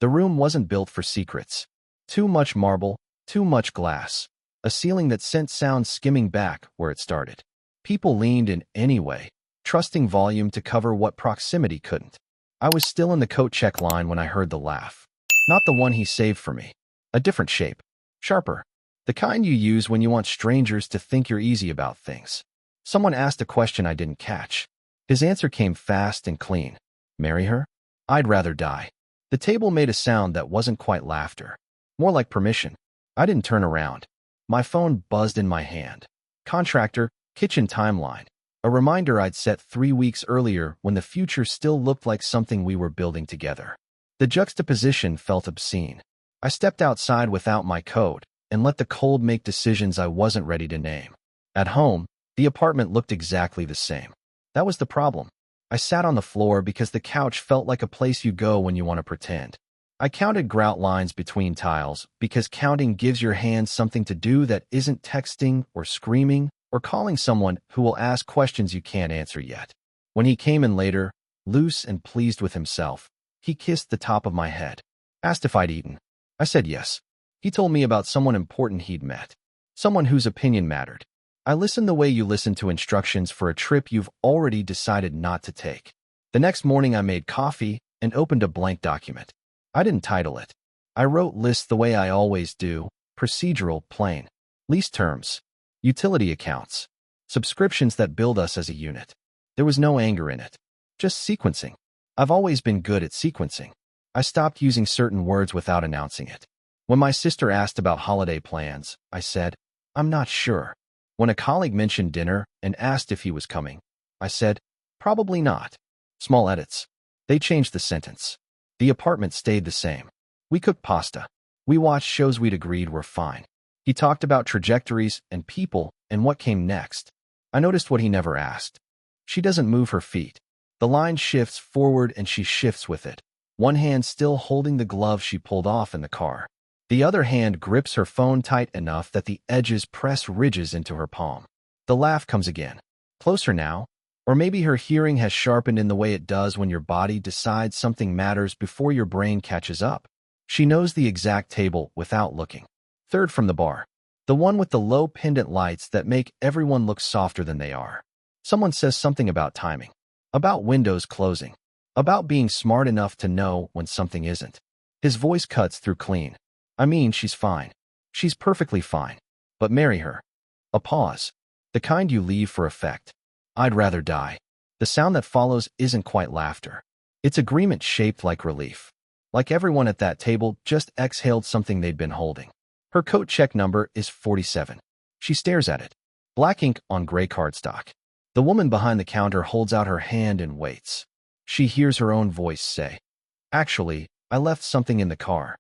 The room wasn't built for secrets. Too much marble, too much glass. A ceiling that sent sound skimming back where it started. People leaned in anyway, trusting volume to cover what proximity couldn't. I was still in the coat check line when I heard the laugh. Not the one he saved for me. A different shape. Sharper. The kind you use when you want strangers to think you're easy about things. Someone asked a question I didn't catch. His answer came fast and clean. Marry her? I'd rather die. The table made a sound that wasn't quite laughter. More like permission. I didn't turn around. My phone buzzed in my hand. Contractor, kitchen timeline. A reminder I'd set 3 weeks earlier when the future still looked like something we were building together. The juxtaposition felt obscene. I stepped outside without my coat and let the cold make decisions I wasn't ready to name. At home, the apartment looked exactly the same. That was the problem. I sat on the floor because the couch felt like a place you go when you want to pretend. I counted grout lines between tiles because counting gives your hands something to do that isn't texting or screaming or calling someone who will ask questions you can't answer yet. When he came in later, loose and pleased with himself, he kissed the top of my head. Asked if I'd eaten. I said yes. He told me about someone important he'd met. Someone whose opinion mattered. I listened the way you listen to instructions for a trip you've already decided not to take. The next morning I made coffee and opened a blank document. I didn't title it. I wrote lists the way I always do, procedural, plain. Lease terms. Utility accounts. Subscriptions that build us as a unit. There was no anger in it. Just sequencing. I've always been good at sequencing. I stopped using certain words without announcing it. When my sister asked about holiday plans, I said, I'm not sure. When a colleague mentioned dinner and asked if he was coming, I said, probably not. Small edits. They changed the sentence. The apartment stayed the same. We cooked pasta. We watched shows we'd agreed were fine. He talked about trajectories and people and what came next. I noticed what he never asked. She doesn't move her feet. The line shifts forward and she shifts with it. One hand still holding the glove she pulled off in the car. The other hand grips her phone tight enough that the edges press ridges into her palm. The laugh comes again. Closer now. Or maybe her hearing has sharpened in the way it does when your body decides something matters before your brain catches up. She knows the exact table without looking. Third from the bar. The one with the low pendant lights that make everyone look softer than they are. Someone says something about timing. About windows closing. About being smart enough to know when something isn't. His voice cuts through clean. I mean, she's fine. She's perfectly fine. But marry her. A pause. The kind you leave for effect. I'd rather die. The sound that follows isn't quite laughter. It's agreement shaped like relief. Like everyone at that table just exhaled something they'd been holding. Her coat check number is 47. She stares at it. Black ink on gray cardstock. The woman behind the counter holds out her hand and waits. She hears her own voice say, actually, I left something in the car.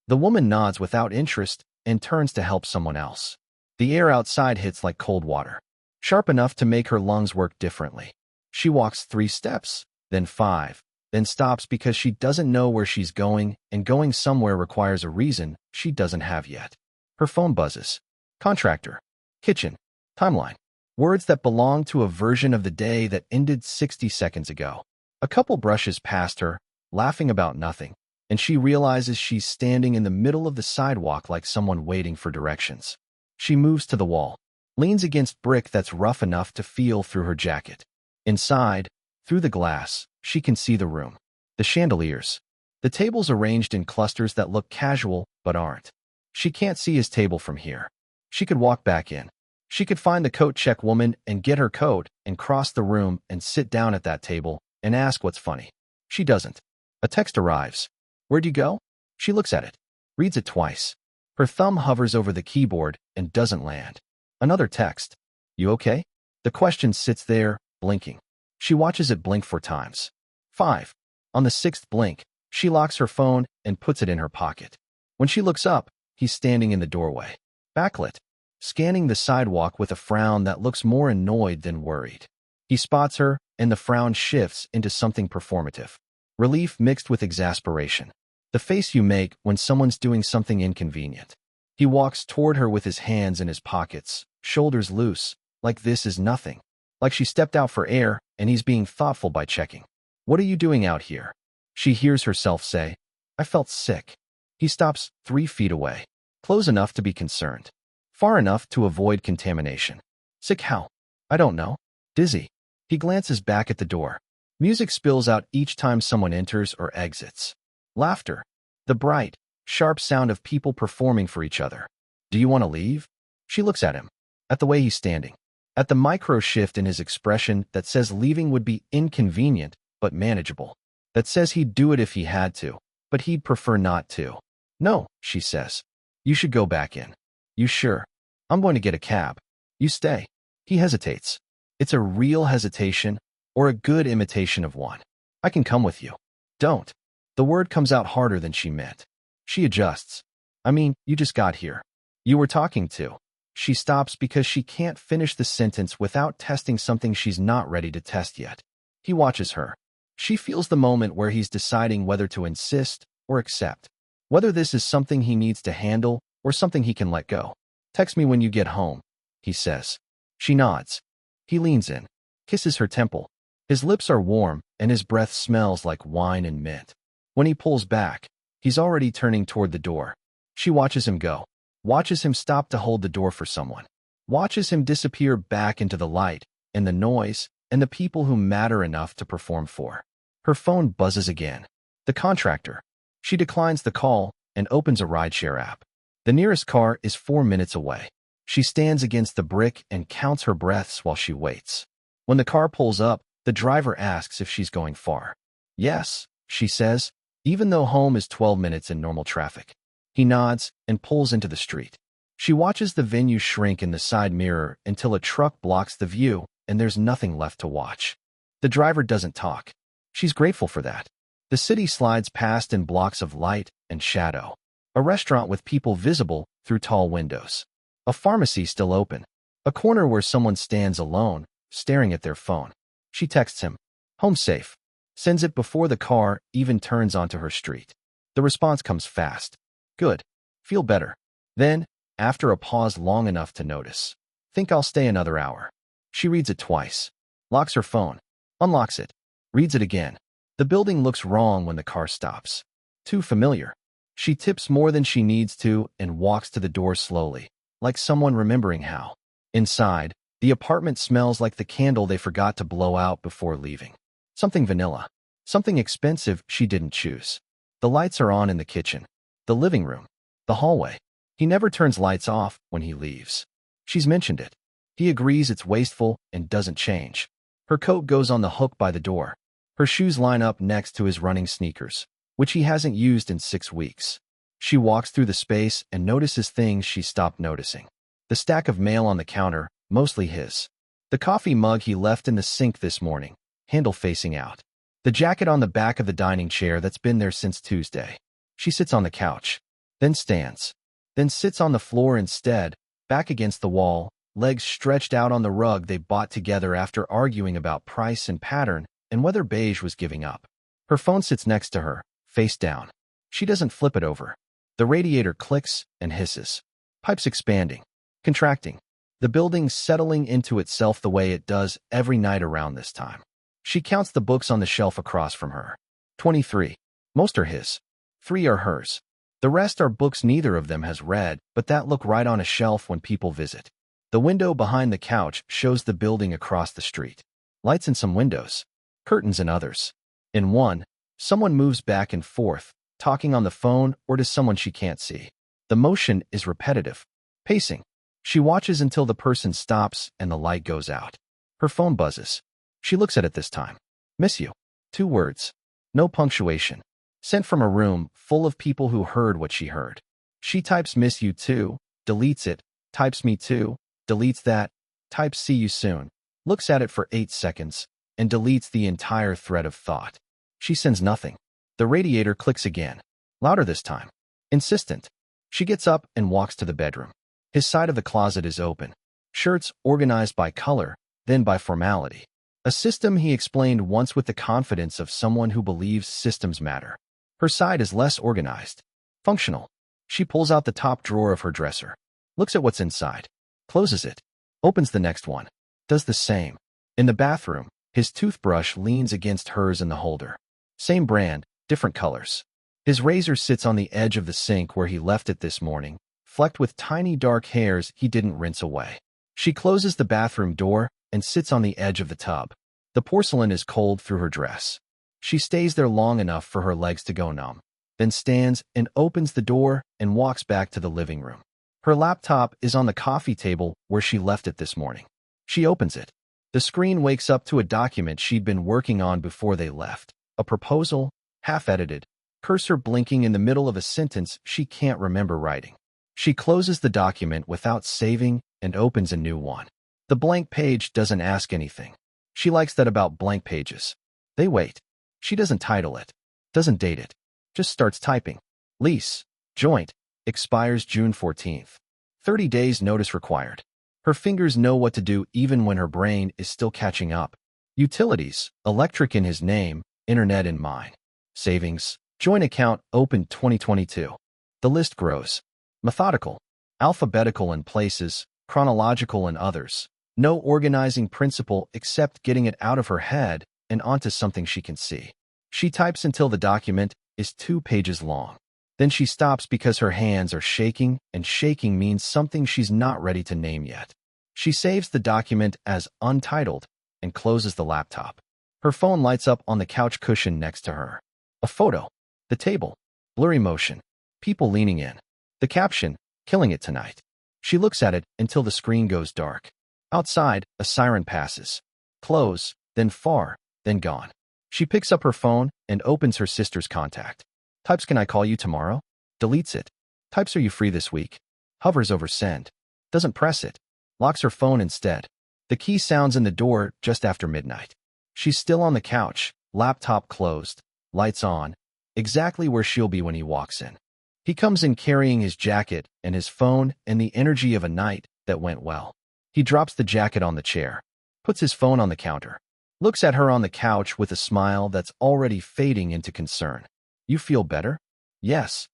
The woman nods without interest and turns to help someone else. The air outside hits like cold water, sharp enough to make her lungs work differently. She walks 3 steps, then 5, then stops because she doesn't know where she's going, and going somewhere requires a reason she doesn't have yet. Her phone buzzes. Contractor. Kitchen. Timeline. Words that belong to a version of the day that ended 60 seconds ago. A couple brushes past her, laughing about nothing, and she realizes she's standing in the middle of the sidewalk like someone waiting for directions. She moves to the wall, leans against brick that's rough enough to feel through her jacket. Inside, through the glass, she can see the room. The chandeliers. The tables arranged in clusters that look casual but aren't. She can't see his table from here. She could walk back in. She could find the coat check woman and get her coat and cross the room and sit down at that table and ask what's funny. She doesn't. A text arrives. Where'd you go? She looks at it, reads it twice. Her thumb hovers over the keyboard and doesn't land. Another text. You okay? The question sits there, blinking. She watches it blink 4 times. 5. On the 6th blink, she locks her phone and puts it in her pocket. When she looks up, he's standing in the doorway, backlit, scanning the sidewalk with a frown that looks more annoyed than worried. He spots her, and the frown shifts into something performative. Relief mixed with exasperation. The face you make when someone's doing something inconvenient. He walks toward her with his hands in his pockets, shoulders loose, like this is nothing. Like she stepped out for air, and he's being thoughtful by checking. What are you doing out here? She hears herself say. I felt sick. He stops 3 feet away. Close enough to be concerned. Far enough to avoid contamination. Sick how? I don't know. Dizzy. He glances back at the door. Music spills out each time someone enters or exits. Laughter. The bright, sharp sound of people performing for each other. Do you want to leave? She looks at him. At the way he's standing. At the micro shift in his expression that says leaving would be inconvenient, but manageable. That says he'd do it if he had to, but he'd prefer not to. No, she says. You should go back in. You sure? I'm going to get a cab. You stay. He hesitates. It's a real hesitation, or a good imitation of one. I can come with you. Don't. The word comes out harder than she meant. She adjusts. I mean, you just got here. You were talking to. She stops because she can't finish the sentence without testing something she's not ready to test yet. He watches her. She feels the moment where he's deciding whether to insist or accept. Whether this is something he needs to handle or something he can let go. Text me when you get home, he says. She nods. He leans in, kisses her temple. His lips are warm and his breath smells like wine and mint. When he pulls back, he's already turning toward the door. She watches him go. Watches him stop to hold the door for someone. Watches him disappear back into the light, and the noise, and the people who matter enough to perform for. Her phone buzzes again. The contractor. She declines the call and opens a rideshare app. The nearest car is 4 minutes away. She stands against the brick and counts her breaths while she waits. When the car pulls up, the driver asks if she's going far. Yes, she says, even though home is 12 minutes in normal traffic. He nods and pulls into the street. She watches the venue shrink in the side mirror until a truck blocks the view and there's nothing left to watch. The driver doesn't talk. She's grateful for that. The city slides past in blocks of light and shadow. A restaurant with people visible through tall windows. A pharmacy still open. A corner where someone stands alone, staring at their phone. She texts him. Home safe. Sends it before the car even turns onto her street. The response comes fast. Good. Feel better. Then, after a pause long enough to notice. Think I'll stay another hour. She reads it twice. Locks her phone. Unlocks it. Reads it again. The building looks wrong when the car stops. Too familiar. She tips more than she needs to and walks to the door slowly, like someone remembering how. Inside, the apartment smells like the candle they forgot to blow out before leaving. Something vanilla. Something expensive she didn't choose. The lights are on in the kitchen. The living room. The hallway. He never turns lights off when he leaves. She's mentioned it. He agrees it's wasteful and doesn't change. Her coat goes on the hook by the door. Her shoes line up next to his running sneakers, which he hasn't used in 6 weeks. She walks through the space and notices things she stopped noticing. The stack of mail on the counter, mostly his. The coffee mug he left in the sink this morning, handle facing out. The jacket on the back of the dining chair that's been there since Tuesday. She sits on the couch, then stands, then sits on the floor instead, back against the wall, legs stretched out on the rug they bought together after arguing about price and pattern and whether beige was giving up. Her phone sits next to her, face down. She doesn't flip it over. The radiator clicks and hisses. Pipes expanding, contracting. The building settling into itself the way it does every night around this time. She counts the books on the shelf across from her. 23. Most are his. 3 are hers. The rest are books neither of them has read, but that look right on a shelf when people visit. The window behind the couch shows the building across the street. Lights in some windows. Curtains in others. In one, someone moves back and forth, talking on the phone or to someone she can't see. The motion is repetitive. Pacing. She watches until the person stops and the light goes out. Her phone buzzes. She looks at it this time. Miss you. 2 words. No punctuation. Sent from a room full of people who heard what she heard. She types miss you too, deletes it, types me too, deletes that, types see you soon, looks at it for 8 seconds, and deletes the entire thread of thought. She sends nothing. The radiator clicks again. Louder this time. Insistent. She gets up and walks to the bedroom. His side of the closet is open. Shirts organized by color, then by formality. A system he explained once with the confidence of someone who believes systems matter. Her side is less organized. Functional. She pulls out the top drawer of her dresser. Looks at what's inside. Closes it. Opens the next one. Does the same. In the bathroom, his toothbrush leans against hers in the holder. Same brand, different colors. His razor sits on the edge of the sink where he left it this morning, flecked with tiny dark hairs he didn't rinse away. She closes the bathroom door and sits on the edge of the tub. The porcelain is cold through her dress. She stays there long enough for her legs to go numb, then stands and opens the door and walks back to the living room. Her laptop is on the coffee table where she left it this morning. She opens it. The screen wakes up to a document she'd been working on before they left. A proposal, half-edited, cursor blinking in the middle of a sentence she can't remember writing. She closes the document without saving and opens a new one. The blank page doesn't ask anything. She likes that about blank pages. They wait. She doesn't title it, doesn't date it, just starts typing. Lease, joint, expires June 14th. 30 days notice required. Her fingers know what to do even when her brain is still catching up. Utilities, electric in his name, internet in mine. Savings, joint account opened 2022. The list grows. Methodical, alphabetical in places, chronological in others. No organizing principle except getting it out of her head and onto something she can see. She types until the document is 2 pages long. Then she stops because her hands are shaking, and shaking means something she's not ready to name yet. She saves the document as untitled and closes the laptop. Her phone lights up on the couch cushion next to her. A photo. The table. Blurry motion. People leaning in. The caption, killing it tonight. She looks at it until the screen goes dark. Outside, a siren passes. Close, then far, then gone. She picks up her phone and opens her sister's contact. Types, "Can I call you tomorrow?" Deletes it. Types, "Are you free this week?" Hovers over send. Doesn't press it. Locks her phone instead. The key sounds in the door just after midnight. She's still on the couch, laptop closed, lights on, exactly where she'll be when he walks in. He comes in carrying his jacket and his phone and the energy of a night that went well. He drops the jacket on the chair, puts his phone on the counter, looks at her on the couch with a smile that's already fading into concern. "You feel better?" "Yes."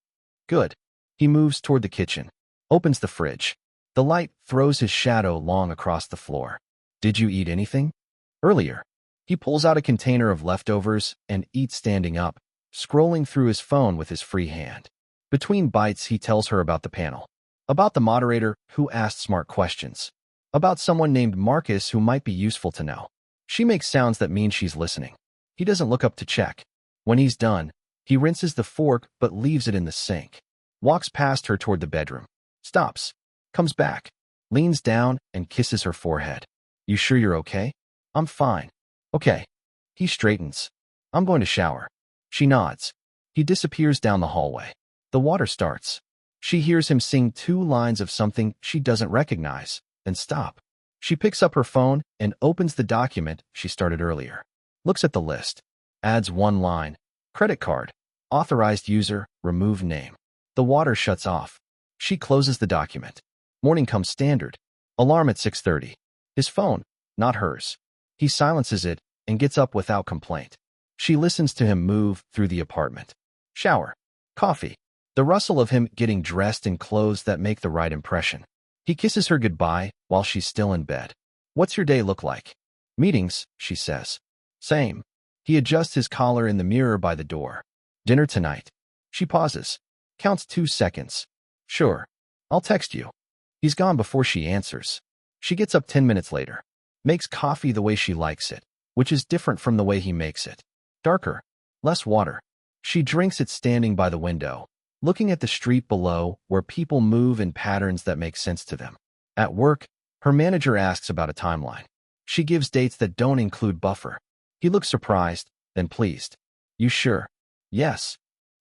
"Good." He moves toward the kitchen, opens the fridge. The light throws his shadow long across the floor. "Did you eat anything?" "Earlier." He pulls out a container of leftovers and eats standing up, scrolling through his phone with his free hand. Between bites, he tells her about the panel, about the moderator who asked smart questions, about someone named Marcus who might be useful to know. She makes sounds that mean she's listening. He doesn't look up to check. When he's done, he rinses the fork but leaves it in the sink. Walks past her toward the bedroom. Stops. Comes back. Leans down and kisses her forehead. "You sure you're okay?" "I'm fine." "Okay." He straightens. "I'm going to shower." She nods. He disappears down the hallway. The water starts. She hears him sing 2 lines of something she doesn't recognize, then stop. She picks up her phone and opens the document she started earlier. Looks at the list. Adds 1 line. Credit card. Authorized user, remove name. The water shuts off. She closes the document. Morning comes standard. Alarm at 6:30. His phone, not hers. He silences it and gets up without complaint. She listens to him move through the apartment. Shower. Coffee. The rustle of him getting dressed in clothes that make the right impression. He kisses her goodbye while she's still in bed. "What's your day look like?" "Meetings," she says. "Same." He adjusts his collar in the mirror by the door. "Dinner tonight." She pauses. Counts 2 seconds. "Sure. I'll text you." He's gone before she answers. She gets up 10 minutes later. Makes coffee the way she likes it, which is different from the way he makes it. Darker. Less water. She drinks it standing by the window, looking at the street below where people move in patterns that make sense to them. At work, her manager asks about a timeline. She gives dates that don't include buffer. He looks surprised, then pleased. "You sure?" "Yes."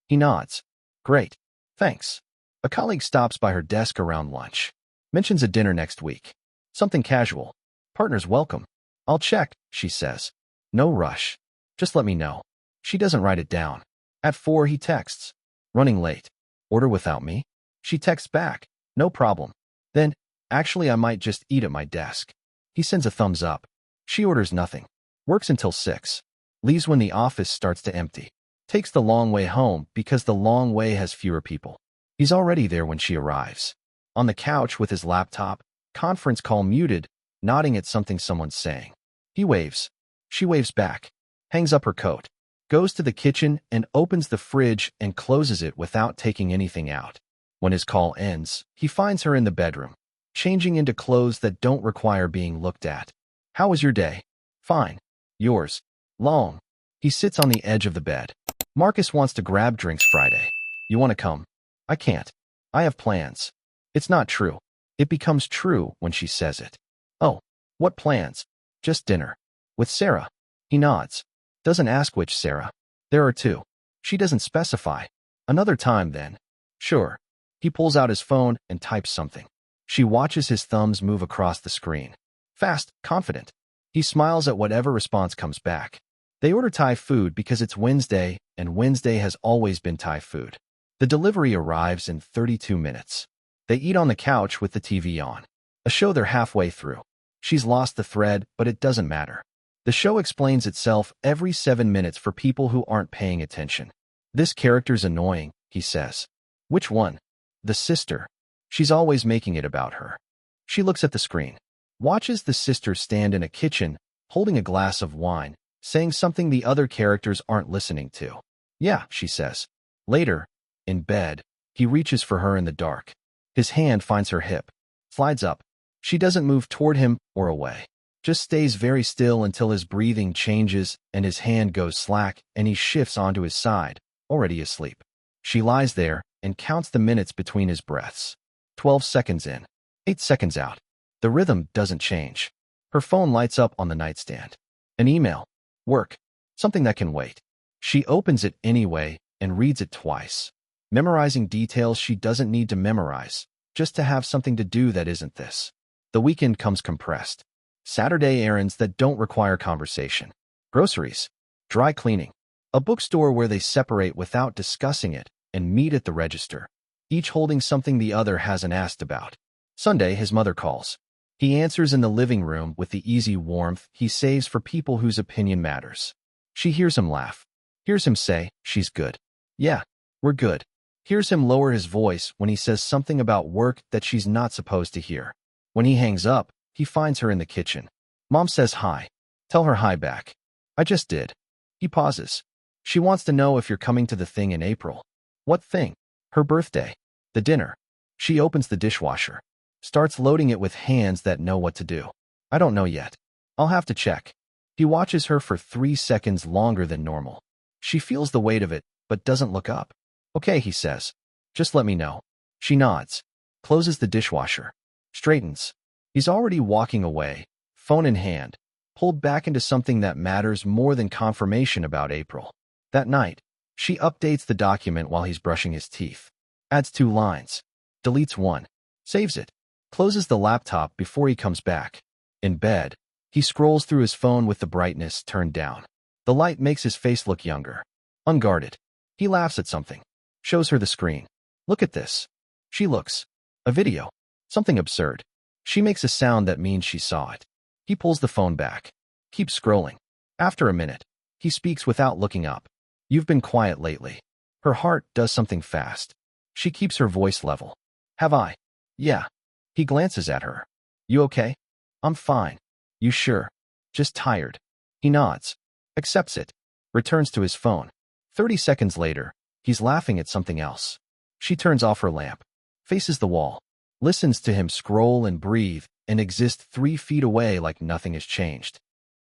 He nods. "Great. Thanks." A colleague stops by her desk around lunch. Mentions a dinner next week. Something casual. "Partners welcome." "I'll check," she says. "No rush. Just let me know." She doesn't write it down. At 4, he texts. "Running late. Order without me?" She texts back. "No problem." Then, "Actually, I might just eat at my desk." He sends a thumbs up. She orders nothing. Works until 6. Leaves when the office starts to empty. Takes the long way home because the long way has fewer people. He's already there when she arrives. On the couch with his laptop, conference call muted, nodding at something someone's saying. He waves. She waves back. Hangs up her coat. goes to the kitchen and opens the fridge and closes it without taking anything out. When his call ends, he finds her in the bedroom, changing into clothes that don't require being looked at. How was your day? Fine. Yours? Long. He sits on the edge of the bed. Marcus wants to grab drinks Friday. You want to come? I can't. I have plans. It's not true. It becomes true when she says it. Oh, what plans? Just dinner. With Sarah. He nods. Doesn't ask which Sarah. There are two. She doesn't specify. Another time then. Sure. He pulls out his phone and types something. She watches his thumbs move across the screen. Fast, confident. He smiles at whatever response comes back. They order Thai food because it's Wednesday, and Wednesday has always been Thai food. The delivery arrives in 32 minutes. They eat on the couch with the TV on. A show they're halfway through. She's lost the thread, but it doesn't matter. The show explains itself every 7 minutes for people who aren't paying attention. This character's annoying, he says. Which one? The sister. She's always making it about her. She looks at the screen. Watches the sister stand in a kitchen, holding a glass of wine, saying something the other characters aren't listening to. Yeah, she says. Later, in bed, he reaches for her in the dark. His hand finds her hip. Slides up. She doesn't move toward him or away. Just stays very still until his breathing changes and his hand goes slack and he shifts onto his side, already asleep. She lies there and counts the minutes between his breaths. 12 seconds in. 8 seconds out. The rhythm doesn't change. Her phone lights up on the nightstand. An email. Work. Something that can wait. She opens it anyway and reads it twice. Memorizing details she doesn't need to memorize, just to have something to do that isn't this. The weekend comes compressed. Saturday errands that don't require conversation. Groceries. Dry cleaning. A bookstore where they separate without discussing it and meet at the register, each holding something the other hasn't asked about. Sunday, his mother calls. He answers in the living room with the easy warmth he saves for people whose opinion matters. She hears him laugh. Hears him say, she's good. Yeah, we're good. Hears him lower his voice when he says something about work that she's not supposed to hear. When he hangs up, he finds her in the kitchen. Mom says hi. Tell her hi back. I just did. He pauses. She wants to know if you're coming to the thing in April. What thing? Her birthday. The dinner. She opens the dishwasher. Starts loading it with hands that know what to do. I don't know yet. I'll have to check. He watches her for 3 seconds longer than normal. She feels the weight of it, but doesn't look up. Okay, he says. Just let me know. She nods. Closes the dishwasher. Straightens. He's already walking away, phone in hand, pulled back into something that matters more than confirmation about April. That night, she updates the document while he's brushing his teeth. Adds 2 lines. Deletes 1. Saves it. Closes the laptop before he comes back. In bed, he scrolls through his phone with the brightness turned down. The light makes his face look younger. Unguarded. He laughs at something. Shows her the screen. Look at this. She looks. A video. Something absurd. She makes a sound that means she saw it. He pulls the phone back. Keeps scrolling. After a minute, he speaks without looking up. You've been quiet lately. Her heart does something fast. She keeps her voice level. Have I? Yeah. He glances at her. You okay? I'm fine. You sure? Just tired. He nods. Accepts it. Returns to his phone. 30 seconds later, he's laughing at something else. She turns off her lamp. Faces the wall. Listens to him scroll and breathe and exist 3 feet away like nothing has changed.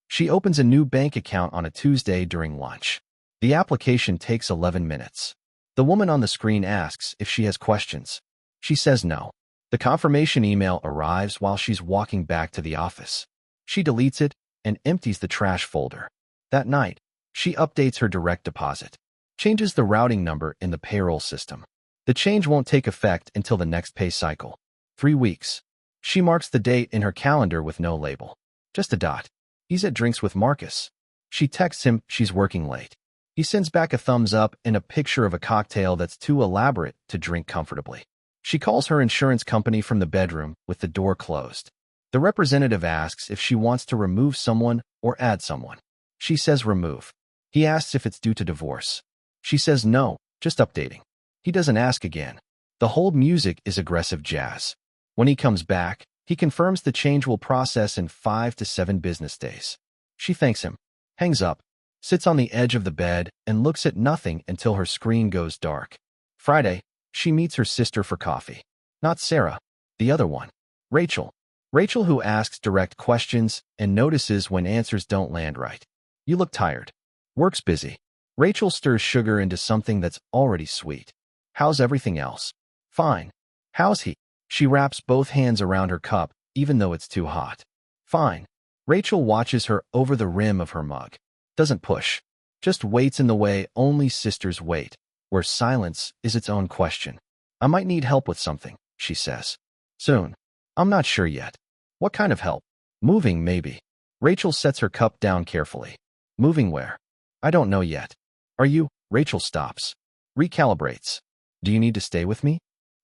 She opens a new bank account on a Tuesday during lunch. The application takes 11 minutes. The woman on the screen asks if she has questions. She says no. The confirmation email arrives while she's walking back to the office. She deletes it and empties the trash folder. That night, she updates her direct deposit. Changes the routing number in the payroll system. The change won't take effect until the next pay cycle. 3 weeks. She marks the date in her calendar with no label. Just a dot. He's at drinks with Marcus. She texts him she's working late. He sends back a thumbs up and a picture of a cocktail that's too elaborate to drink comfortably. She calls her insurance company from the bedroom with the door closed. The representative asks if she wants to remove someone or add someone. She says remove. He asks if it's due to divorce. She says no, just updating. He doesn't ask again. The hold music is aggressive jazz. When he comes back, he confirms the change will process in 5 to 7 business days. She thanks him. Hangs up. sits on the edge of the bed and looks at nothing until her screen goes dark. Friday, she meets her sister for coffee. Not Sarah, the other one. Rachel. Rachel, who asks direct questions and notices when answers don't land right. You look tired. Work's busy. Rachel stirs sugar into something that's already sweet. How's everything else? Fine. How's he? She wraps both hands around her cup, even though it's too hot. Fine. Rachel watches her over the rim of her mug. Doesn't push. Just waits in the way only sisters wait, where silence is its own question. I might need help with something, she says. Soon. I'm not sure yet. What kind of help? Moving, maybe. Rachel sets her cup down carefully. Moving where? I don't know yet. Are you? Rachel stops. Recalibrates. Do you need to stay with me?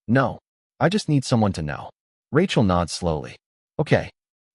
No. I just need someone to know. Rachel nods slowly. Okay.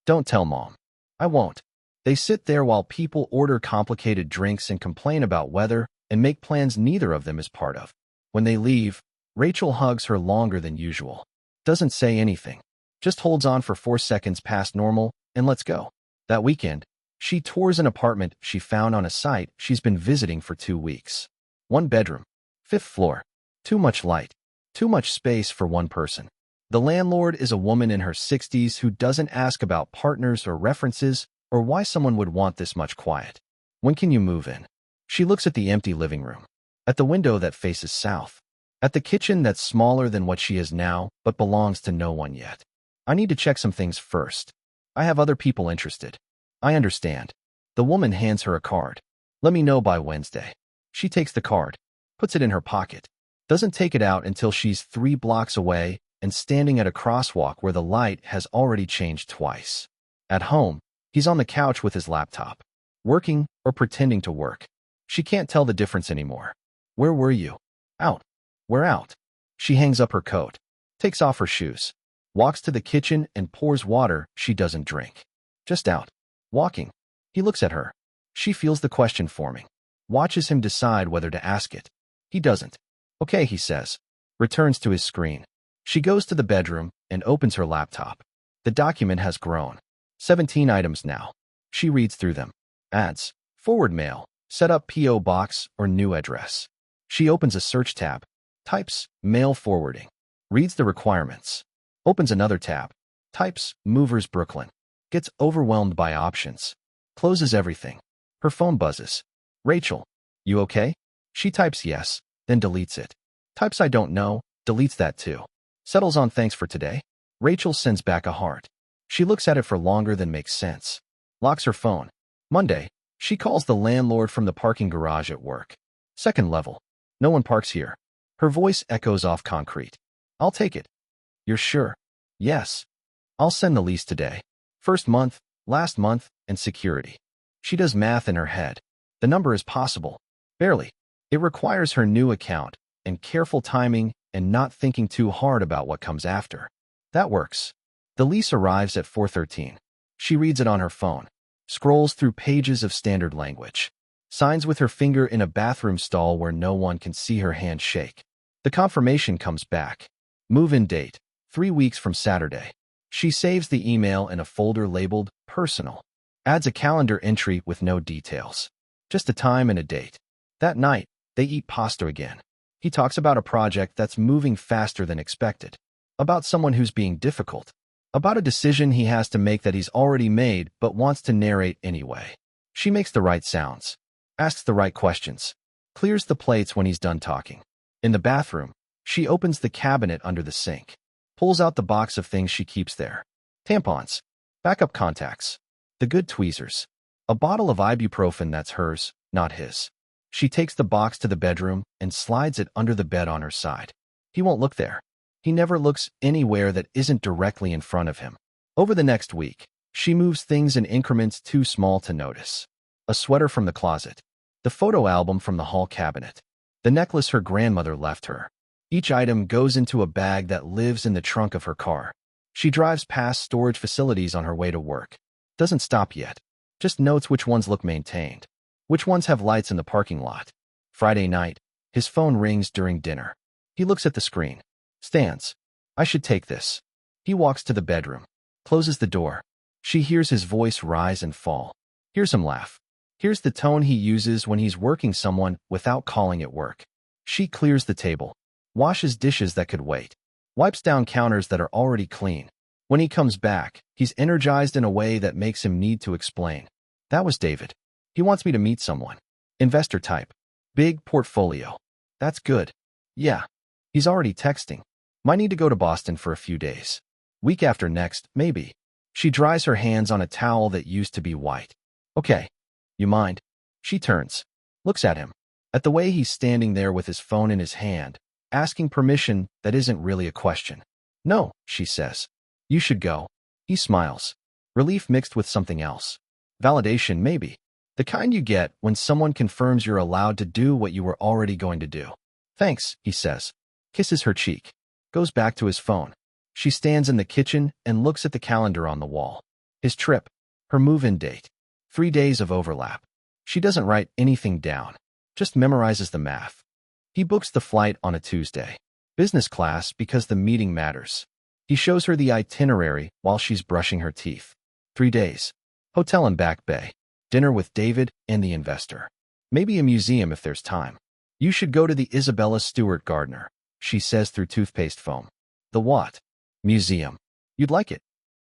Don't tell Mom. I won't. They sit there while people order complicated drinks and complain about weather and make plans neither of them is part of. When they leave, Rachel hugs her longer than usual. Doesn't say anything. Just holds on for 4 seconds past normal and lets go. That weekend, she tours an apartment she found on a site she's been visiting for 2 weeks. 1 bedroom. 5th floor. Too much light. Too much space for one person. The landlord is a woman in her 60s who doesn't ask about partners or references or why someone would want this much quiet. When can you move in? She looks at the empty living room. At the window that faces south. At the kitchen that's smaller than what she is now but belongs to no one yet. I need to check some things first. I have other people interested. I understand. The woman hands her a card. Let me know by Wednesday. She takes the card, puts it in her pocket, doesn't take it out until she's 3 blocks away and standing at a crosswalk where the light has already changed twice. At home, he's on the couch with his laptop, working or pretending to work. She can't tell the difference anymore. Where were you? Out. We're out. She hangs up her coat, takes off her shoes, walks to the kitchen and pours water she doesn't drink. Just out. Walking. He looks at her. She feels the question forming. Watches him decide whether to ask it. He doesn't. Okay, he says. Returns to his screen. She goes to the bedroom and opens her laptop. The document has grown. 17 items now. She reads through them. Ads. Forward mail. Set up P.O. box or new address. She opens a search tab. Types mail forwarding. Reads the requirements. Opens another tab. Types movers Brooklyn. Gets overwhelmed by options. Closes everything. Her phone buzzes. Rachel. You okay? She types yes, then deletes it. Types I don't know, deletes that too. Settles on thanks for today. Rachel sends back a heart. She looks at it for longer than makes sense. Locks her phone. Monday. She calls the landlord from the parking garage at work. 2nd level. No one parks here. Her voice echoes off concrete. I'll take it. You're sure? Yes. I'll send the lease today. 1st month, last month, and security. She does math in her head. The number is possible. Barely. It requires her new account and careful timing and not thinking too hard about what comes after. That works. The lease arrives at 4:13. She reads it on her phone. Scrolls through pages of standard language. Signs with her finger in a bathroom stall where no one can see her hand shake. The confirmation comes back. Move-in date, 3 weeks from Saturday. She saves the email in a folder labeled Personal. Adds a calendar entry with no details. Just a time and a date. That night, they eat pasta again. He talks about a project that's moving faster than expected. About someone who's being difficult. About a decision he has to make that he's already made but wants to narrate anyway. She makes the right sounds. Asks the right questions. Clears the plates when he's done talking. In the bathroom, she opens the cabinet under the sink. Pulls out the box of things she keeps there. Tampons. Backup contacts. The good tweezers. A bottle of ibuprofen that's hers, not his. She takes the box to the bedroom and slides it under the bed on her side. He won't look there. He never looks anywhere that isn't directly in front of him. Over the next week, she moves things in increments too small to notice. A sweater from the closet. The photo album from the hall cabinet. The necklace her grandmother left her. Each item goes into a bag that lives in the trunk of her car. She drives past storage facilities on her way to work. Doesn't stop yet. Just notes which ones look maintained. Which ones have lights in the parking lot. Friday night, his phone rings during dinner. He looks at the screen. Stands. I should take this. He walks to the bedroom. Closes the door. She hears his voice rise and fall. Hears him laugh. Here's the tone he uses when he's working someone without calling it work. She clears the table, washes dishes that could wait, wipes down counters that are already clean. When he comes back, he's energized in a way that makes him need to explain. That was David. He wants me to meet someone. Investor type. Big portfolio. That's good. Yeah. He's already texting. Might need to go to Boston for a few days. Week after next, maybe. She dries her hands on a towel that used to be white. Okay. You mind? She turns, looks at him, at the way he's standing there with his phone in his hand, asking permission that isn't really a question. No, she says. You should go. He smiles. Relief mixed with something else. Validation, maybe. The kind you get when someone confirms you're allowed to do what you were already going to do. Thanks, he says. Kisses her cheek. Goes back to his phone. She stands in the kitchen and looks at the calendar on the wall. His trip. Her move-in date. 3 days of overlap. She doesn't write anything down. Just memorizes the math. He books the flight on a Tuesday. Business class because the meeting matters. He shows her the itinerary while she's brushing her teeth. 3 days. Hotel in Back Bay. Dinner with David and the investor. Maybe a museum if there's time. You should go to the Isabella Stewart Gardner, she says through toothpaste foam. The what? Museum. You'd like it.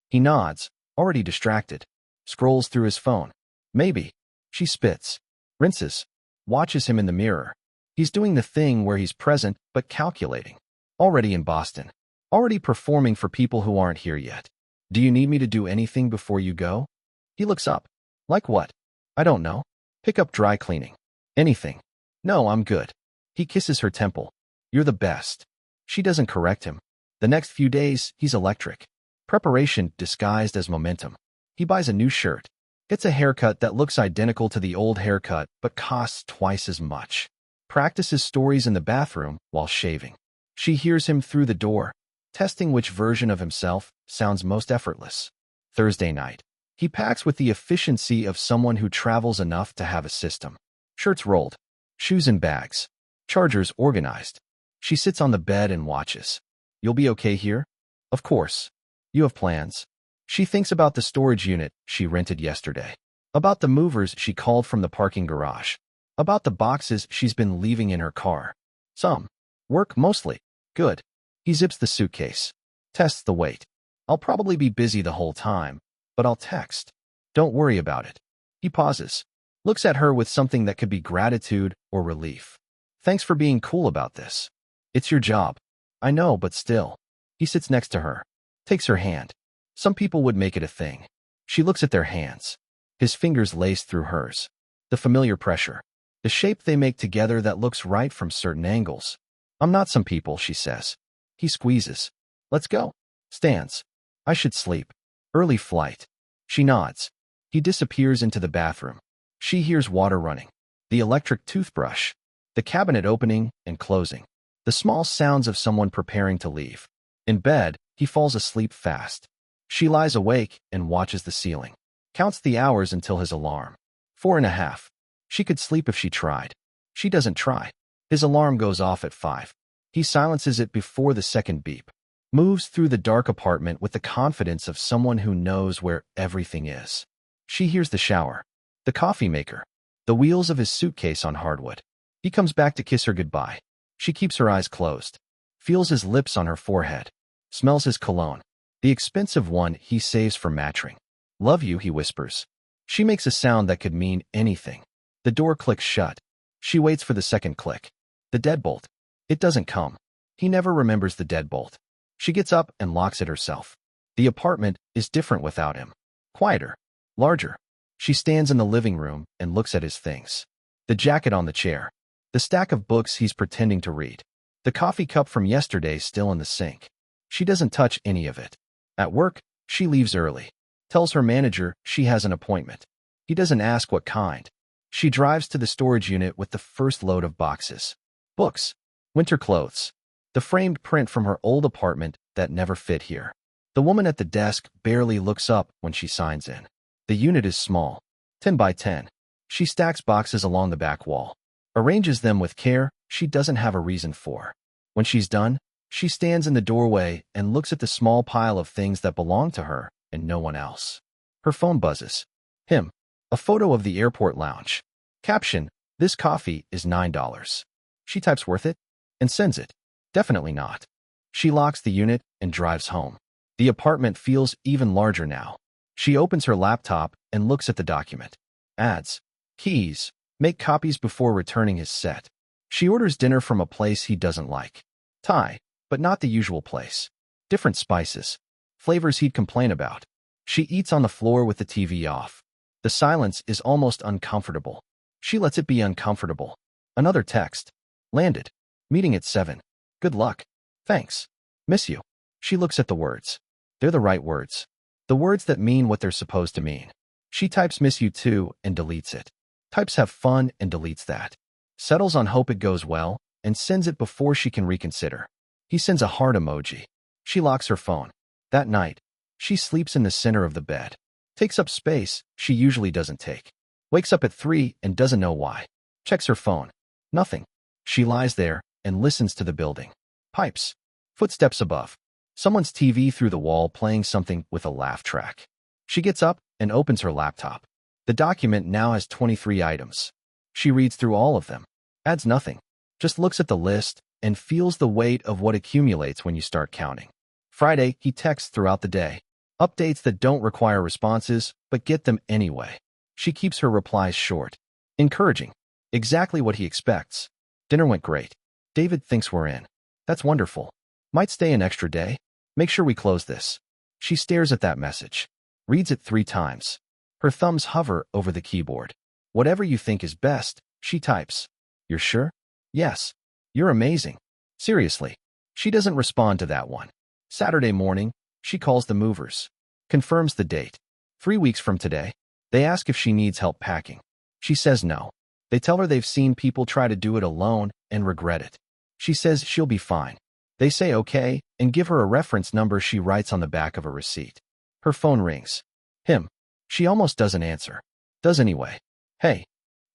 He nods, already distracted. Scrolls through his phone. Maybe. She spits. Rinses. Watches him in the mirror. He's doing the thing where he's present but calculating. Already in Boston. Already performing for people who aren't here yet. Do you need me to do anything before you go? He looks up. Like what? I don't know. Pick up dry cleaning. Anything. No, I'm good. He kisses her temple. You're the best. She doesn't correct him. The next few days, he's electric. Preparation disguised as momentum. He buys a new shirt. Gets a haircut that looks identical to the old haircut but costs twice as much. Practices stories in the bathroom while shaving. She hears him through the door, testing which version of himself sounds most effortless. Thursday night. He packs with the efficiency of someone who travels enough to have a system. Shirts rolled. Shoes in bags. Chargers organized. She sits on the bed and watches. You'll be okay here? Of course. You have plans. She thinks about the storage unit she rented yesterday. About the movers she called from the parking garage. About the boxes she's been leaving in her car. Some. Work mostly. Good. He zips the suitcase. Tests the weight. I'll probably be busy the whole time, but I'll text. Don't worry about it. He pauses. Looks at her with something that could be gratitude or relief. Thanks for being cool about this. It's your job. I know, but still. He sits next to her. Takes her hand. Some people would make it a thing. She looks at their hands. His fingers lace through hers. The familiar pressure. The shape they make together that looks right from certain angles. I'm not some people, she says. He squeezes. Let's go. Stands. I should sleep. Early flight. She nods. He disappears into the bathroom. She hears water running. The electric toothbrush. The cabinet opening and closing. The small sounds of someone preparing to leave. In bed, he falls asleep fast. She lies awake and watches the ceiling. Counts the hours until his alarm. 4.5. She could sleep if she tried. She doesn't try. His alarm goes off at 5. He silences it before the second beep. Moves through the dark apartment with the confidence of someone who knows where everything is. She hears the shower. The coffee maker. The wheels of his suitcase on hardwood. He comes back to kiss her goodbye. She keeps her eyes closed. Feels his lips on her forehead. Smells his cologne. The expensive one he saves for matching. Love you, he whispers. She makes a sound that could mean anything. The door clicks shut. She waits for the second click. The deadbolt. It doesn't come. He never remembers the deadbolt. She gets up and locks it herself. The apartment is different without him. Quieter. Larger. She stands in the living room and looks at his things. The jacket on the chair. The stack of books he's pretending to read. The coffee cup from yesterday still in the sink. She doesn't touch any of it. At work, she leaves early. Tells her manager she has an appointment. He doesn't ask what kind. She drives to the storage unit with the first load of boxes. Books. Winter clothes. The framed print from her old apartment that never fit here. The woman at the desk barely looks up when she signs in. The unit is small. 10 by 10. She stacks boxes along the back wall. Arranges them with care she doesn't have a reason for. When she's done, she stands in the doorway and looks at the small pile of things that belong to her and no one else. Her phone buzzes. Him. A photo of the airport lounge. Caption, "This coffee is $9. She types worth it and sends it. Definitely not. She locks the unit and drives home. The apartment feels even larger now. She opens her laptop and looks at the document. Ads. Keys. Make copies before returning his set. She orders dinner from a place he doesn't like. Thai, but not the usual place. Different spices. Flavors he'd complain about. She eats on the floor with the TV off. The silence is almost uncomfortable. She lets it be uncomfortable. Another text. Landed. Meeting at 7. Good luck. Thanks. Miss you. She looks at the words. They're the right words. The words that mean what they're supposed to mean. She types miss you too and deletes it. Types have fun and deletes that. Settles on hope it goes well and sends it before she can reconsider. He sends a heart emoji. She locks her phone. That night, she sleeps in the center of the bed. Takes up space she usually doesn't take. Wakes up at 3 and doesn't know why. Checks her phone. Nothing. She lies there and listens to the building. Pipes. Footsteps above. Someone's TV through the wall playing something with a laugh track. She gets up and opens her laptop. The document now has 23 items. She reads through all of them. Adds nothing. Just looks at the list and feels the weight of what accumulates when you start counting. Friday, he texts throughout the day. Updates that don't require responses, but get them anyway. She keeps her replies short. Encouraging. Exactly what he expects. Dinner went great. David thinks we're in. That's wonderful. Might stay an extra day. Make sure we close this. She stares at that message. Reads it 3 times. Her thumbs hover over the keyboard. Whatever you think is best, she types. You're sure? Yes. You're amazing. Seriously. She doesn't respond to that one. Saturday morning, she calls the movers. Confirms the date. 3 weeks from today. They ask if she needs help packing. She says no. They tell her they've seen people try to do it alone and regret it. She says she'll be fine. They say okay and give her a reference number she writes on the back of a receipt. Her phone rings. Him. She almost doesn't answer. Does anyway. Hey.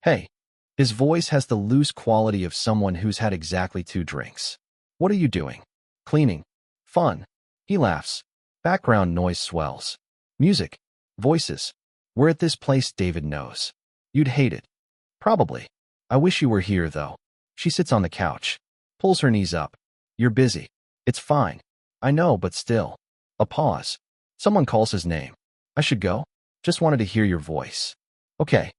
Hey. His voice has the loose quality of someone who's had exactly 2 drinks. What are you doing? Cleaning. Fun. He laughs. Background noise swells. Music. Voices. We're at this place David knows. You'd hate it. Probably. I wish you were here, though. She sits on the couch. Pulls her knees up. You're busy. It's fine. I know, but still. A pause. Someone calls his name. I should go? Just wanted to hear your voice. Okay.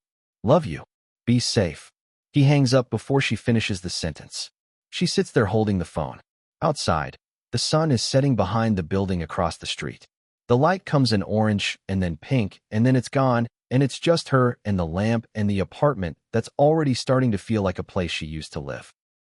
Love you. Be safe. He hangs up before she finishes the sentence. She sits there holding the phone. Outside, the sun is setting behind the building across the street. The light comes in orange and then pink and then it's gone, and it's just her and the lamp and the apartment that's already starting to feel like a place she used to live.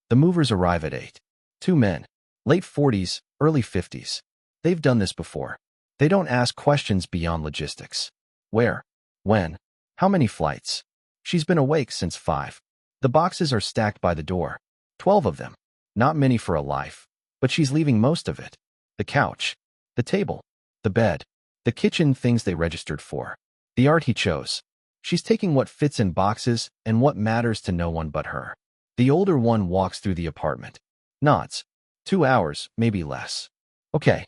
The movers arrive at 8. 2 men. Late 40s, early 50s. They've done this before. They don't ask questions beyond logistics. Where? When? How many flights? She's been awake since 5. The boxes are stacked by the door. 12 of them. Not many for a life. But she's leaving most of it. The couch. The table. The bed. The kitchen, things they registered for. The art he chose. She's taking what fits in boxes and what matters to no one but her. The older one walks through the apartment. Nods. 2 hours, maybe less. Okay.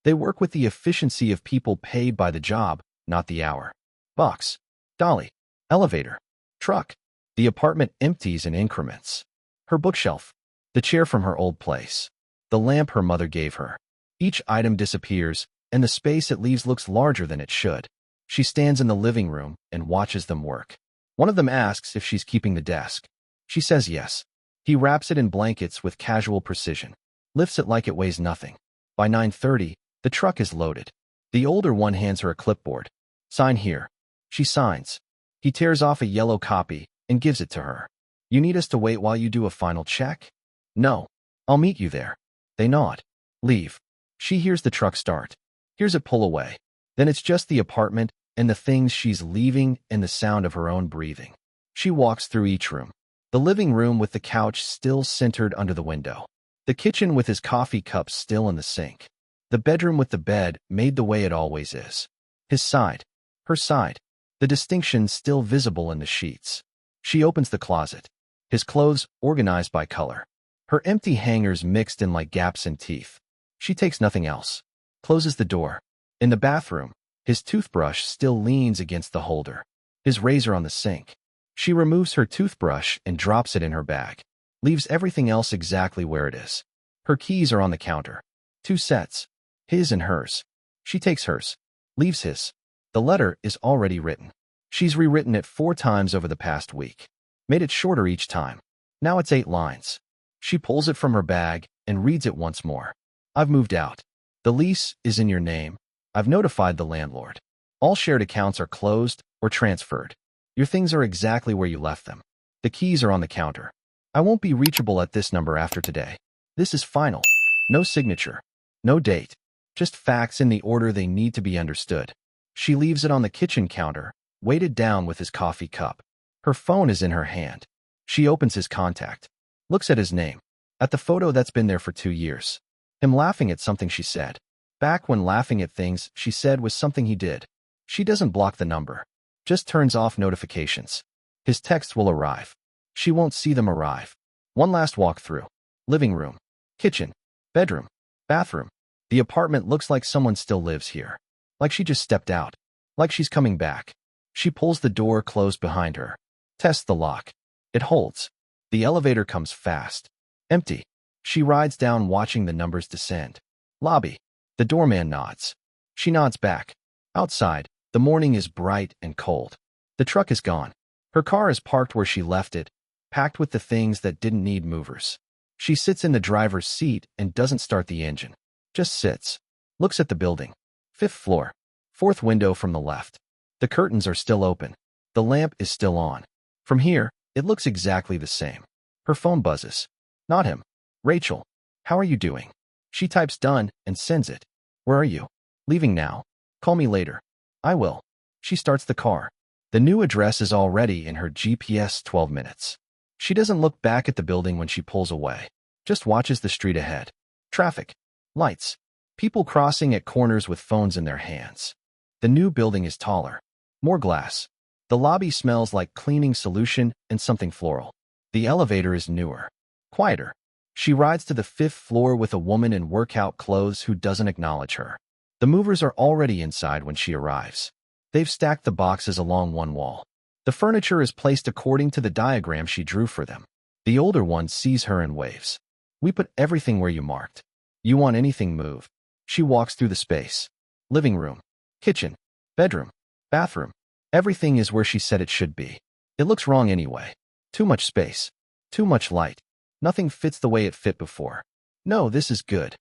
They work with the efficiency of people paid by the job, not the hour. Box. Dolly. Elevator. Truck. The apartment empties in increments. Her bookshelf. The chair from her old place. The lamp her mother gave her. Each item disappears, and the space it leaves looks larger than it should. She stands in the living room and watches them work. One of them asks if she's keeping the desk. She says yes. He wraps it in blankets with casual precision. Lifts it like it weighs nothing. By 9:30, the truck is loaded. The older one hands her a clipboard. Sign here. She signs. He tears off a yellow copy and gives it to her. You need us to wait while you do a final check? No. I'll meet you there. They nod. Leave. She hears the truck start. Hears it pull away. Then it's just the apartment and the things she's leaving and the sound of her own breathing. She walks through each room. The living room with the couch still centered under the window. The kitchen with his coffee cups still in the sink. The bedroom with the bed made the way it always is. His side. Her side. The distinction still visible in the sheets. She opens the closet. His clothes organized by color. Her empty hangers mixed in like gaps in teeth. She takes nothing else. Closes the door. In the bathroom, his toothbrush still leans against the holder. his razor on the sink. She removes her toothbrush and drops it in her bag. Leaves everything else exactly where it is. Her keys are on the counter. 2 sets. His and hers. She takes hers. Leaves his. The letter is already written. She's rewritten it 4 times over the past week. Made it shorter each time. Now it's 8 lines. She pulls it from her bag and reads it once more. I've moved out. The lease is in your name. I've notified the landlord. All shared accounts are closed or transferred. Your things are exactly where you left them. The keys are on the counter. I won't be reachable at this number after today. This is final. No signature. No date. Just facts in the order they need to be understood. She leaves it on the kitchen counter, weighted down with his coffee cup. Her phone is in her hand. She opens his contact. Looks at his name. At the photo that's been there for 2 years. Him laughing at something she said. Back when laughing at things she said was something he did. She doesn't block the number. Just turns off notifications. His texts will arrive. She won't see them arrive. One last walk through. Living room. Kitchen. Bedroom. Bathroom. The apartment looks like someone still lives here. Like she just stepped out. Like she's coming back. She pulls the door closed behind her. Tests the lock. It holds. The elevator comes fast. Empty. She rides down watching the numbers descend. Lobby. The doorman nods. She nods back. Outside, the morning is bright and cold. The truck is gone. Her car is parked where she left it, packed with the things that didn't need movers. She sits in the driver's seat and doesn't start the engine. Just sits. Looks at the building. 5th floor. 4th window from the left. The curtains are still open. The lamp is still on. From here, it looks exactly the same. Her phone buzzes. Not him. Rachel. How are you doing? She types done and sends it. Where are you? Leaving now. Call me later. I will. She starts the car. The new address is already in her GPS 12 minutes. She doesn't look back at the building when she pulls away. Just watches the street ahead. Traffic. Lights. People crossing at corners with phones in their hands. The new building is taller. More glass. The lobby smells like cleaning solution and something floral. The elevator is newer. Quieter. She rides to the 5th floor with a woman in workout clothes who doesn't acknowledge her. The movers are already inside when she arrives. They've stacked the boxes along one wall. The furniture is placed according to the diagram she drew for them. The older one sees her and waves. We put everything where you marked. You want anything moved. She walks through the space. Living room. Kitchen. Bedroom. Bathroom. Everything is where she said it should be. It looks wrong anyway. Too much space. Too much light. Nothing fits the way it fit before. No, this is good.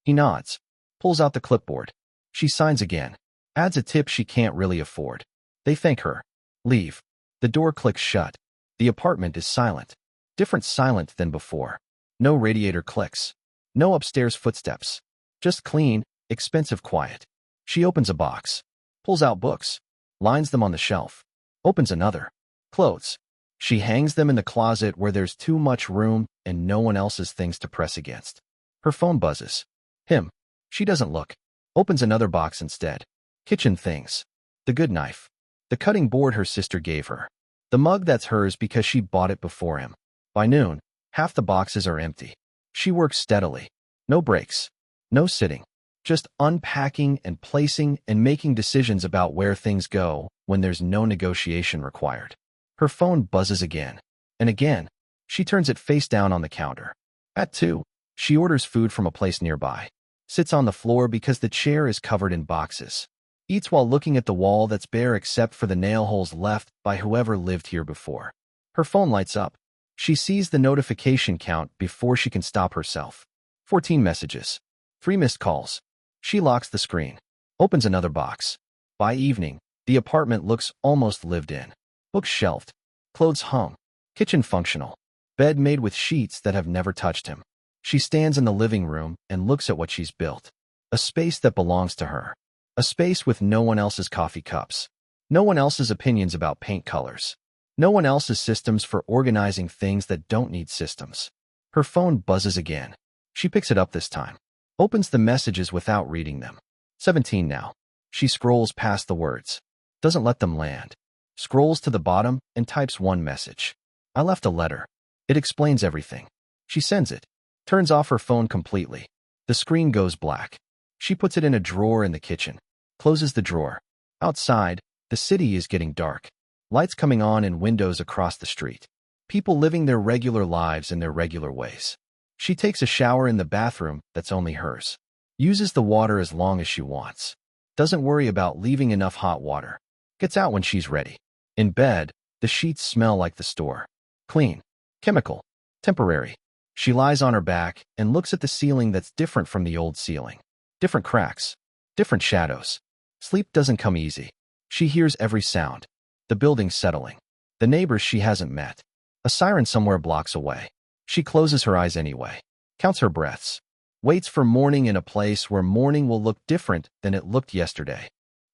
He nods. Pulls out the clipboard. She signs again. Adds a tip she can't really afford. They thank her. Leave. The door clicks shut. The apartment is silent. Different silent than before. No radiator clicks. No upstairs footsteps. Just clean, expensive quiet. She opens a box. Pulls out books. Lines them on the shelf. Opens another. Clothes. She hangs them in the closet where there's too much room and no one else's things to press against. Her phone buzzes. Him. She doesn't look. Opens another box instead. Kitchen things. The good knife. The cutting board her sister gave her. The mug that's hers because she bought it before him. By noon, half the boxes are empty. She works steadily. No breaks. No sitting. Just unpacking and placing and making decisions about where things go when there's no negotiation required. Her phone buzzes again. And again. She turns it face down on the counter. At 2, she orders food from a place nearby. Sits on the floor because the chair is covered in boxes. Eats while looking at the wall that's bare except for the nail holes left by whoever lived here before. Her phone lights up. She sees the notification count before she can stop herself. 14 messages. 3 missed calls. She locks the screen. Opens another box. By evening, the apartment looks almost lived in. Books shelved. Clothes hung. Kitchen functional. Bed made with sheets that have never touched him. She stands in the living room and looks at what she's built. A space that belongs to her. A space with no one else's coffee cups. No one else's opinions about paint colors. No one else's systems for organizing things that don't need systems. Her phone buzzes again. She picks it up this time. Opens the messages without reading them. 17 now. She scrolls past the words. Doesn't let them land. Scrolls to the bottom and types one message. I left a letter. It explains everything. She sends it. Turns off her phone completely. The screen goes black. She puts it in a drawer in the kitchen. Closes the drawer. Outside, the city is getting dark. Lights coming on in windows across the street. People living their regular lives in their regular ways. She takes a shower in the bathroom that's only hers. Uses the water as long as she wants. Doesn't worry about leaving enough hot water. Gets out when she's ready. In bed, the sheets smell like the store. Clean. Chemical. Temporary. She lies on her back and looks at the ceiling that's different from the old ceiling. Different cracks. Different shadows. Sleep doesn't come easy. She hears every sound. The building settling. The neighbors she hasn't met. A siren somewhere blocks away. She closes her eyes anyway. Counts her breaths. Waits for morning in a place where morning will look different than it looked yesterday.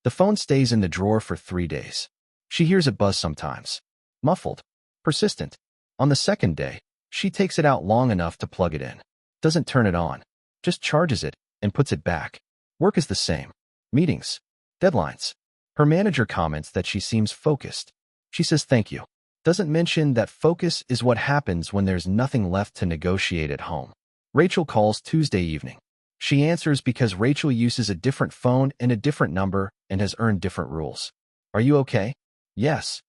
The phone stays in the drawer for 3 days. She hears it buzz sometimes. Muffled. Persistent. On the second day, she takes it out long enough to plug it in. Doesn't turn it on. Just charges it and puts it back. Work is the same. Meetings. Deadlines. Her manager comments that she seems focused. She says thank you. Doesn't mention that focus is what happens when there's nothing left to negotiate at home. Rachel calls Tuesday evening. She answers because Rachel uses a different phone and a different number and has earned different rules. Are you okay? Yes.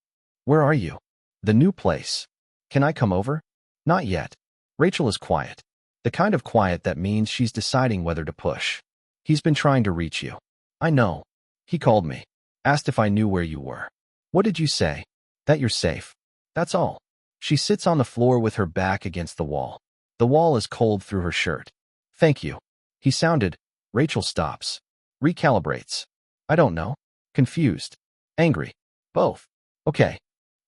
Where are you? The new place. Can I come over? Not yet. Rachel is quiet. The kind of quiet that means she's deciding whether to push. He's been trying to reach you. I know. He called me. Asked if I knew where you were. What did you say? That you're safe. That's all. She sits on the floor with her back against the wall. The wall is cold through her shirt. Thank you. He sounded. Rachel stops. Recalibrates. I don't know. Confused. Angry. Both. Okay.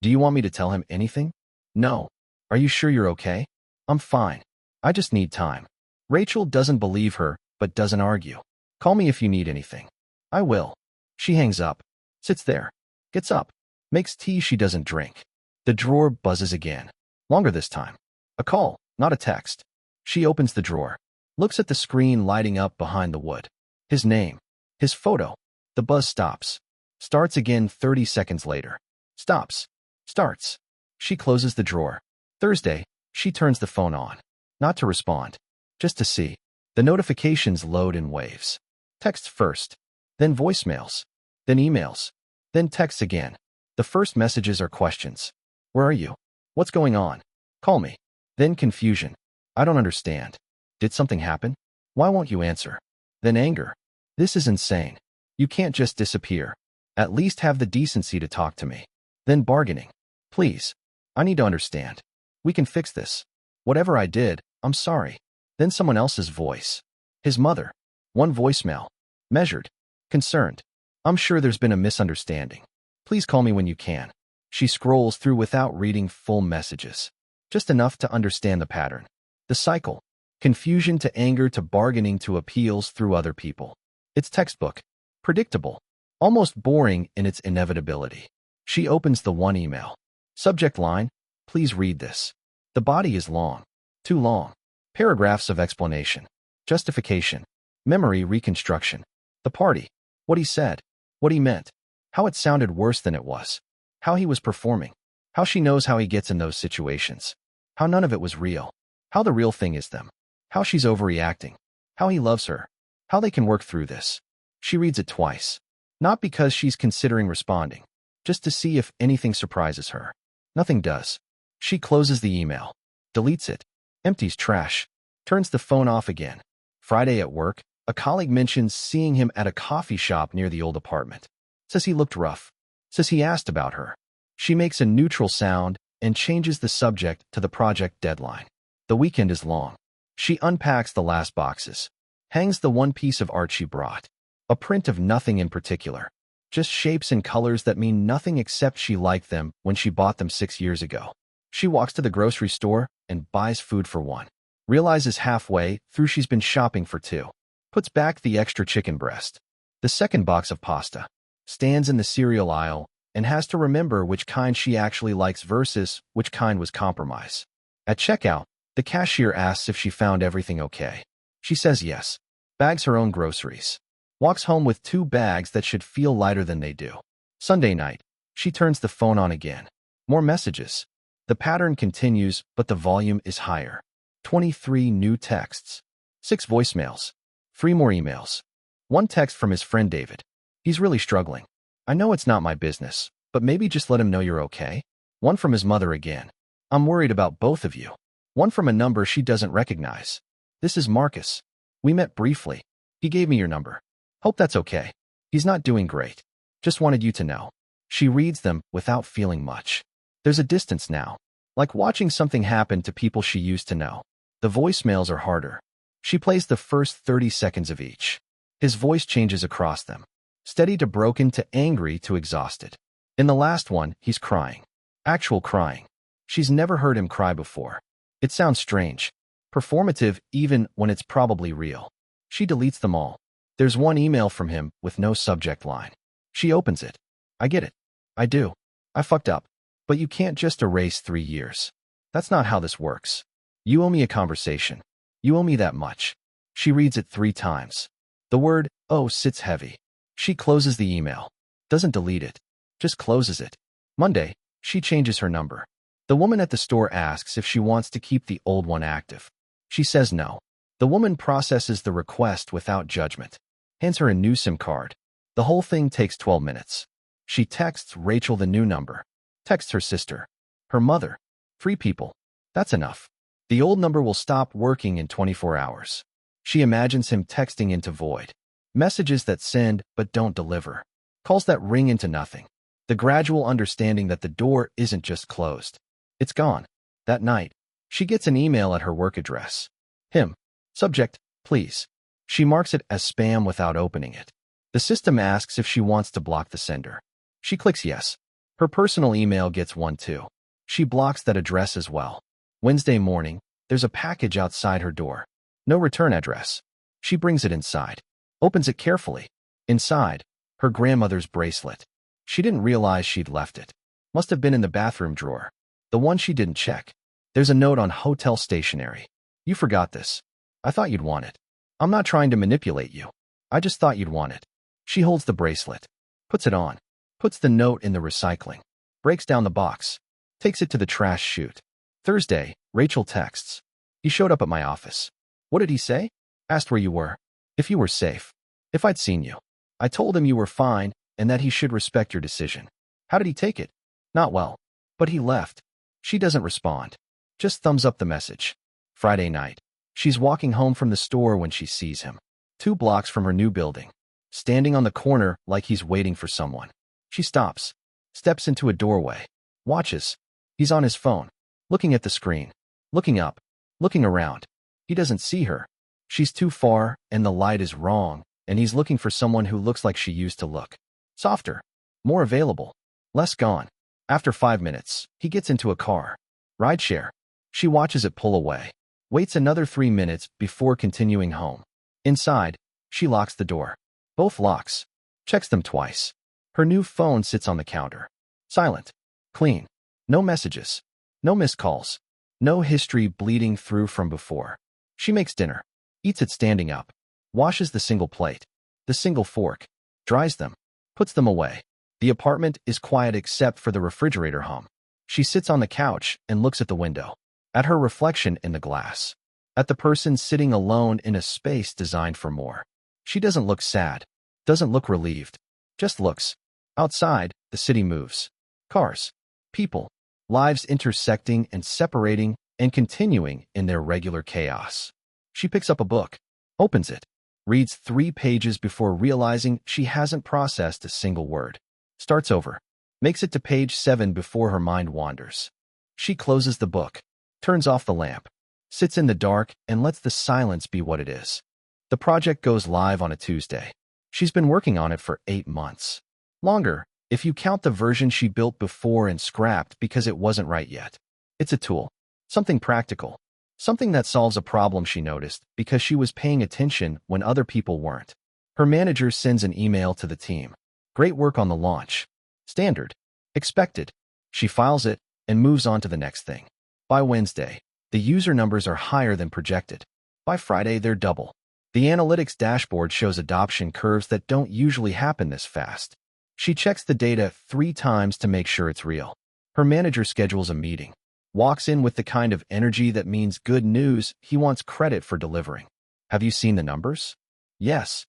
Do you want me to tell him anything? No. Are you sure you're okay? I'm fine. I just need time. Rachel doesn't believe her, but doesn't argue. Call me if you need anything. I will. She hangs up. Sits there. Gets up. Makes tea she doesn't drink. The drawer buzzes again. Longer this time. A call, not a text. She opens the drawer. Looks at the screen lighting up behind the wood. His name. His photo. The buzz stops. Starts again 30 seconds later. Stops. Starts. She closes the drawer. Thursday, she turns the phone on. Not to respond. Just to see. The notifications load in waves. Texts first. Then voicemails. Then emails. Then texts again. The first messages are questions. Where are you? What's going on? Call me. Then confusion. I don't understand. Did something happen? Why won't you answer? Then anger. This is insane. You can't just disappear. At least have the decency to talk to me. Then bargaining. Please. I need to understand. We can fix this. Whatever I did, I'm sorry. Then someone else's voice. His mother. One voicemail. Measured. Concerned. I'm sure there's been a misunderstanding. Please call me when you can. She scrolls through without reading full messages. Just enough to understand the pattern. The cycle. Confusion to anger to bargaining to appeals through other people. It's textbook. Predictable. Almost boring in its inevitability. She opens the one email. Subject line, please read this. The body is long. Too long. Paragraphs of explanation. Justification. Memory reconstruction. The party. What he said. What he meant. How it sounded worse than it was. How he was performing. How she knows how he gets in those situations. How none of it was real. How the real thing is them. How she's overreacting. How he loves her. How they can work through this. She reads it twice. Not because she's considering responding. Just to see if anything surprises her. Nothing does. She closes the email. Deletes it. Empties trash. Turns the phone off again. Friday at work, a colleague mentions seeing him at a coffee shop near the old apartment. Says he looked rough. Says he asked about her. She makes a neutral sound and changes the subject to the project deadline. The weekend is long. She unpacks the last boxes. Hangs the one piece of art she brought. A print of nothing in particular. Just shapes and colors that mean nothing except she liked them when she bought them 6 years ago. She walks to the grocery store and buys food for one. Realizes halfway through she's been shopping for two. Puts back the extra chicken breast. The second box of pasta. Stands in the cereal aisle and has to remember which kind she actually likes versus which kind was compromise. At checkout, the cashier asks if she found everything okay. She says yes. Bags her own groceries. Walks home with 2 bags that should feel lighter than they do. Sunday night, she turns the phone on again. More messages. The pattern continues, but the volume is higher. 23 new texts. 6 voicemails. 3 more emails. 1 text from his friend David. He's really struggling. I know it's not my business, But maybe just let him know you're okay. One from his mother again. I'm worried about both of you. One from a number she doesn't recognize. This is Marcus. We met briefly. He gave me your number. Hope that's okay. He's not doing great. Just wanted you to know. She reads them without feeling much. There's a distance now. Like watching something happen to people she used to know. The voicemails are harder. She plays the first 30 seconds of each. His voice changes across them. Steady to broken to angry to exhausted. In the last one, he's crying. Actual crying. She's never heard him cry before. It sounds strange. Performative even when it's probably real. She deletes them all. There's one email from him with no subject line. She opens it. I get it. I do. I fucked up. But you can't just erase 3 years. That's not how this works. You owe me a conversation. You owe me that much. She reads it 3 times. The word, oh, sits heavy. She closes the email. Doesn't delete it. Just closes it. Monday, she changes her number. The woman at the store asks if she wants to keep the old one active. She says no. The woman processes the request without judgment. Hands her a new SIM card. The whole thing takes 12 minutes. She texts Rachel the new number. Texts her sister. Her mother. 3 people. That's enough. The old number will stop working in 24 hours. She imagines him texting into void. Messages that send but don't deliver. Calls that ring into nothing. The gradual understanding that the door isn't just closed. It's gone. That night, she gets an email at her work address. Him. Subject, please. She marks it as spam without opening it. The system asks if she wants to block the sender. She clicks yes. Her personal email gets one too. She blocks that address as well. Wednesday morning, there's a package outside her door. No return address. She brings it inside. Opens it carefully. Inside, her grandmother's bracelet. She didn't realize she'd left it. Must have been in the bathroom drawer. The one she didn't check. There's a note on hotel stationery. You forgot this. I thought you'd want it. I'm not trying to manipulate you. I just thought you'd want it. She holds the bracelet. Puts it on. Puts the note in the recycling. Breaks down the box. Takes it to the trash chute. Thursday, Rachel texts. He showed up at my office. What did he say? Asked where you were. If you were safe. If I'd seen you. I told him you were fine and that he should respect your decision. How did he take it? Not well. But he left. She doesn't respond. Just thumbs up the message. Friday night. She's walking home from the store when she sees him. 2 blocks from her new building. Standing on the corner like he's waiting for someone. She stops. Steps into a doorway. Watches. He's on his phone. Looking at the screen. Looking up. Looking around. He doesn't see her. She's too far, and the light is wrong, and he's looking for someone who looks like she used to look. Softer. More available. Less gone. After 5 minutes, he gets into a car. Rideshare. She watches it pull away. Waits another 3 minutes before continuing home. Inside, she locks the door. Both locks. Checks them twice. Her new phone sits on the counter. Silent. Clean. No messages. No missed calls. No history bleeding through from before. She makes dinner. Eats it standing up. Washes the single plate. The single fork. Dries them. Puts them away. The apartment is quiet except for the refrigerator hum. She sits on the couch and looks at the window. At her reflection in the glass. At the person sitting alone in a space designed for more. She doesn't look sad. Doesn't look relieved. Just looks. Outside, the city moves. Cars. People. Lives intersecting and separating and continuing in their regular chaos. She picks up a book. Opens it. Reads 3 pages before realizing she hasn't processed a single word. Starts over. Makes it to page 7 before her mind wanders. She closes the book. Turns off the lamp. Sits in the dark and lets the silence be what it is. The project goes live on a Tuesday. She's been working on it for 8 months. Longer, if you count the version she built before and scrapped because it wasn't right yet. It's a tool. Something practical. Something that solves a problem she noticed because she was paying attention when other people weren't. Her manager sends an email to the team. Great work on the launch. Standard. Expected. She files it and moves on to the next thing. By Wednesday, the user numbers are higher than projected. By Friday, they're double. The analytics dashboard shows adoption curves that don't usually happen this fast. She checks the data 3 times to make sure it's real. Her manager schedules a meeting. Walks in with the kind of energy that means good news he wants credit for delivering. Have you seen the numbers? Yes.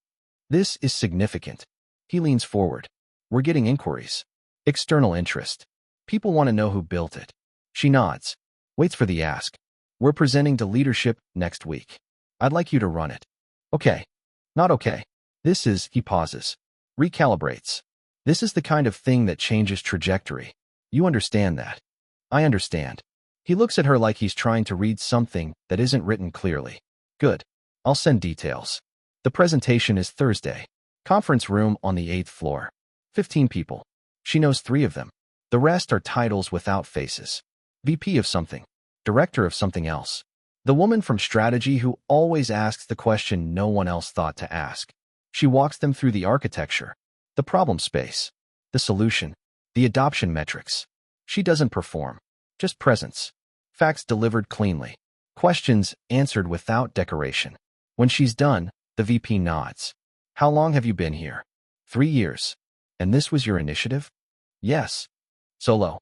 This is significant. He leans forward. We're getting inquiries. External interest. People want to know who built it. She nods, waits for the ask. We're presenting to leadership next week. I'd like you to run it. Okay. Not okay. He pauses. Recalibrates. This is the kind of thing that changes trajectory. You understand that. I understand. He looks at her like he's trying to read something that isn't written clearly. Good. I'll send details. The presentation is Thursday. Conference room on the 8th floor. 15 people. She knows 3 of them. The rest are titles without faces. VP of something. Director of something else. The woman from strategy who always asks the question no one else thought to ask. She walks them through the architecture, the problem space, the solution, the adoption metrics. She doesn't perform, just presence. Facts delivered cleanly. Questions answered without decoration. When she's done, the VP nods. How long have you been here? 3 years. And this was your initiative? Yes. Solo.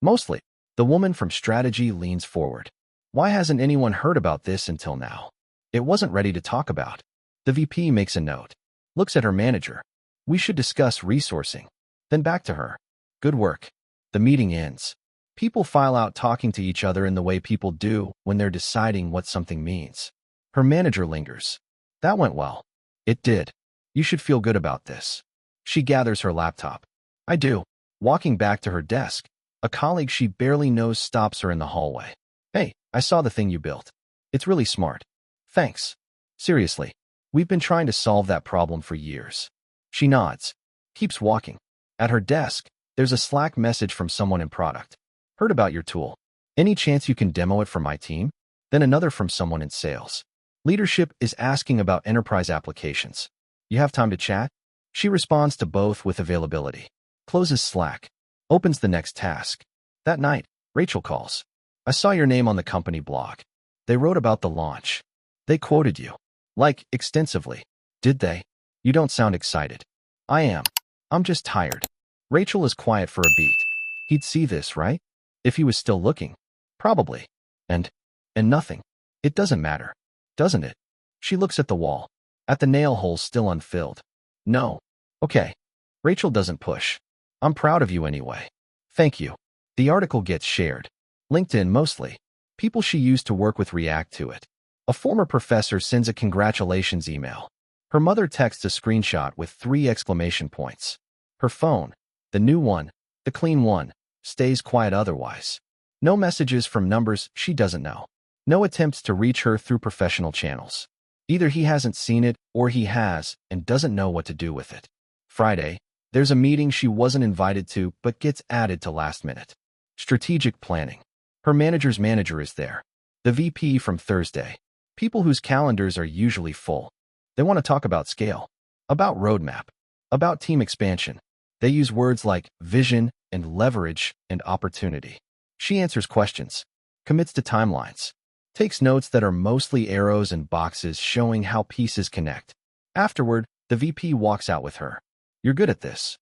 Mostly. The woman from strategy leans forward. Why hasn't anyone heard about this until now? It wasn't ready to talk about. The VP makes a note. Looks at her manager. We should discuss resourcing. Then back to her. Good work. The meeting ends. People file out talking to each other in the way people do when they're deciding what something means. Her manager lingers. That went well. It did. You should feel good about this. She gathers her laptop. I do. Walking back to her desk, a colleague she barely knows stops her in the hallway. Hey, I saw the thing you built. It's really smart. Thanks. Seriously, we've been trying to solve that problem for years. She nods, keeps walking. At her desk, there's a Slack message from someone in product. Heard about your tool. Any chance you can demo it for my team? Then another from someone in sales. Leadership is asking about enterprise applications. You have time to chat? She responds to both with availability. Closes Slack. Opens the next task. That night, Rachel calls. I saw your name on the company blog. They wrote about the launch. They quoted you. Like, extensively. Did they? You don't sound excited. I am. I'm just tired. Rachel is quiet for a beat. He'd see this, right? If he was still looking. Probably. And nothing. It doesn't matter. Doesn't it? She looks at the wall. At the nail holes still unfilled. No. Okay. Rachel doesn't push. I'm proud of you anyway. Thank you. The article gets shared. LinkedIn mostly. People she used to work with react to it. A former professor sends a congratulations email. Her mother texts a screenshot with 3 exclamation points. Her phone, the new one, the clean one, stays quiet otherwise. No messages from numbers she doesn't know. No attempts to reach her through professional channels. Either he hasn't seen it or he has and doesn't know what to do with it. Friday, there's a meeting she wasn't invited to but gets added to last minute. Strategic planning. Her manager's manager is there. The VP from Thursday. People whose calendars are usually full. They want to talk about scale, about roadmap, about team expansion. They use words like vision and leverage and opportunity. She answers questions, commits to timelines, takes notes that are mostly arrows and boxes showing how pieces connect. Afterward, the VP walks out with her. You're good at this.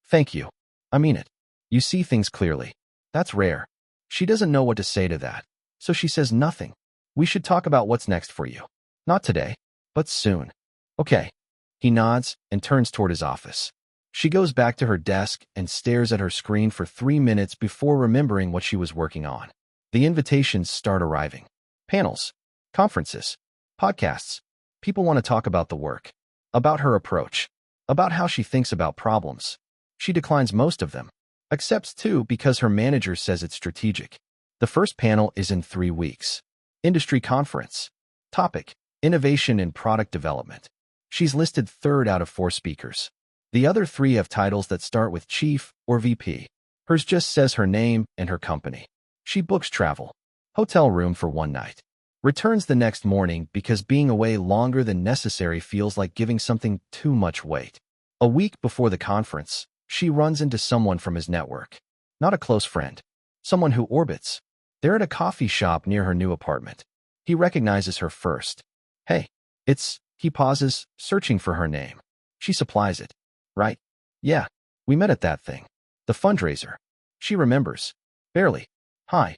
Thank you. I mean it. You see things clearly. That's rare. She doesn't know what to say to that, so she says nothing. We should talk about what's next for you. Not today, but soon. Okay. He nods and turns toward his office. She goes back to her desk and stares at her screen for 3 minutes before remembering what she was working on. The invitations start arriving. Panels, conferences, podcasts. People want to talk about the work, about her approach, about how she thinks about problems. She declines most of them, accepts 2 because her manager says it's strategic. The first panel is in 3 weeks. Industry conference. Topic: Innovation in product development. She's listed 3rd out of 4 speakers. The other 3 have titles that start with chief or VP. Hers just says her name and her company. She books travel, hotel room for 1 night. Returns the next morning because being away longer than necessary feels like giving something too much weight. A week before the conference, she runs into someone from his network. Not a close friend. Someone who orbits. They're at a coffee shop near her new apartment. He recognizes her first. Hey, it's... He pauses, searching for her name. She supplies it. Right? Yeah, we met at that thing. The fundraiser. She remembers. Barely. Hi.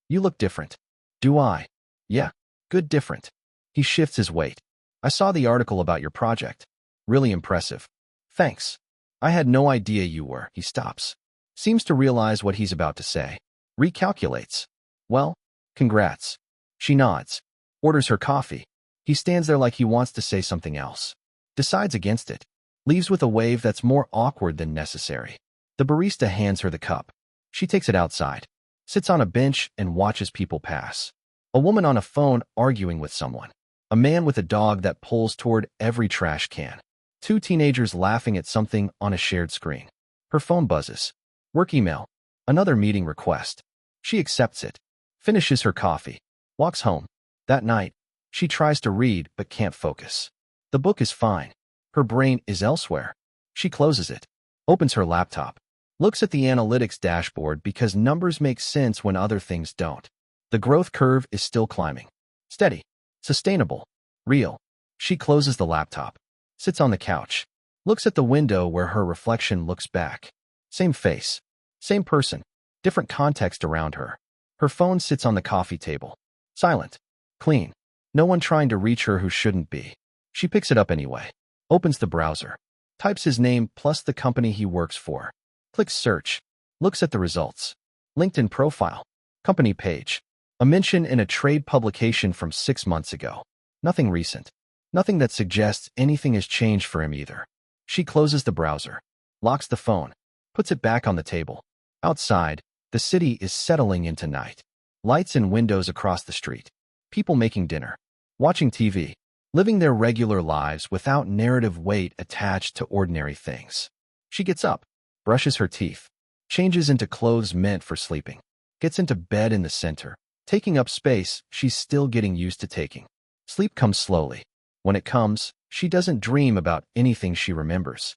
You look different. Do I? Yeah. Good different. He shifts his weight. I saw the article about your project. Really impressive. Thanks. I had no idea you were. He stops. Seems to realize what he's about to say. Recalculates. Well, congrats. She nods. Orders her coffee. He stands there like he wants to say something else. Decides against it. Leaves with a wave that's more awkward than necessary. The barista hands her the cup. She takes it outside. Sits on a bench and watches people pass. A woman on a phone arguing with someone. A man with a dog that pulls toward every trash can. Two teenagers laughing at something on a shared screen. Her phone buzzes. Work email. Another meeting request. She accepts it. Finishes her coffee. Walks home. That night, she tries to read but can't focus. The book is fine. Her brain is elsewhere. She closes it. Opens her laptop. Looks at the analytics dashboard because numbers make sense when other things don't. The growth curve is still climbing. Steady. Sustainable. Real. She closes the laptop. Sits on the couch. Looks at the window where her reflection looks back. Same face. Same person. Different context around her. Her phone sits on the coffee table. Silent. Clean. No one trying to reach her who shouldn't be. She picks it up anyway. Opens the browser. Types his name plus the company he works for. Clicks search. Looks at the results. LinkedIn profile. Company page. A mention in a trade publication from 6 months ago. Nothing recent. Nothing that suggests anything has changed for him either. She closes the browser. Locks the phone. Puts it back on the table. Outside, the city is settling into night. Lights and windows across the street. People making dinner. Watching TV. Living their regular lives without narrative weight attached to ordinary things. She gets up. Brushes her teeth. Changes into clothes meant for sleeping. Gets into bed in the center. Taking up space she's still getting used to taking. Sleep comes slowly. When it comes, she doesn't dream about anything she remembers.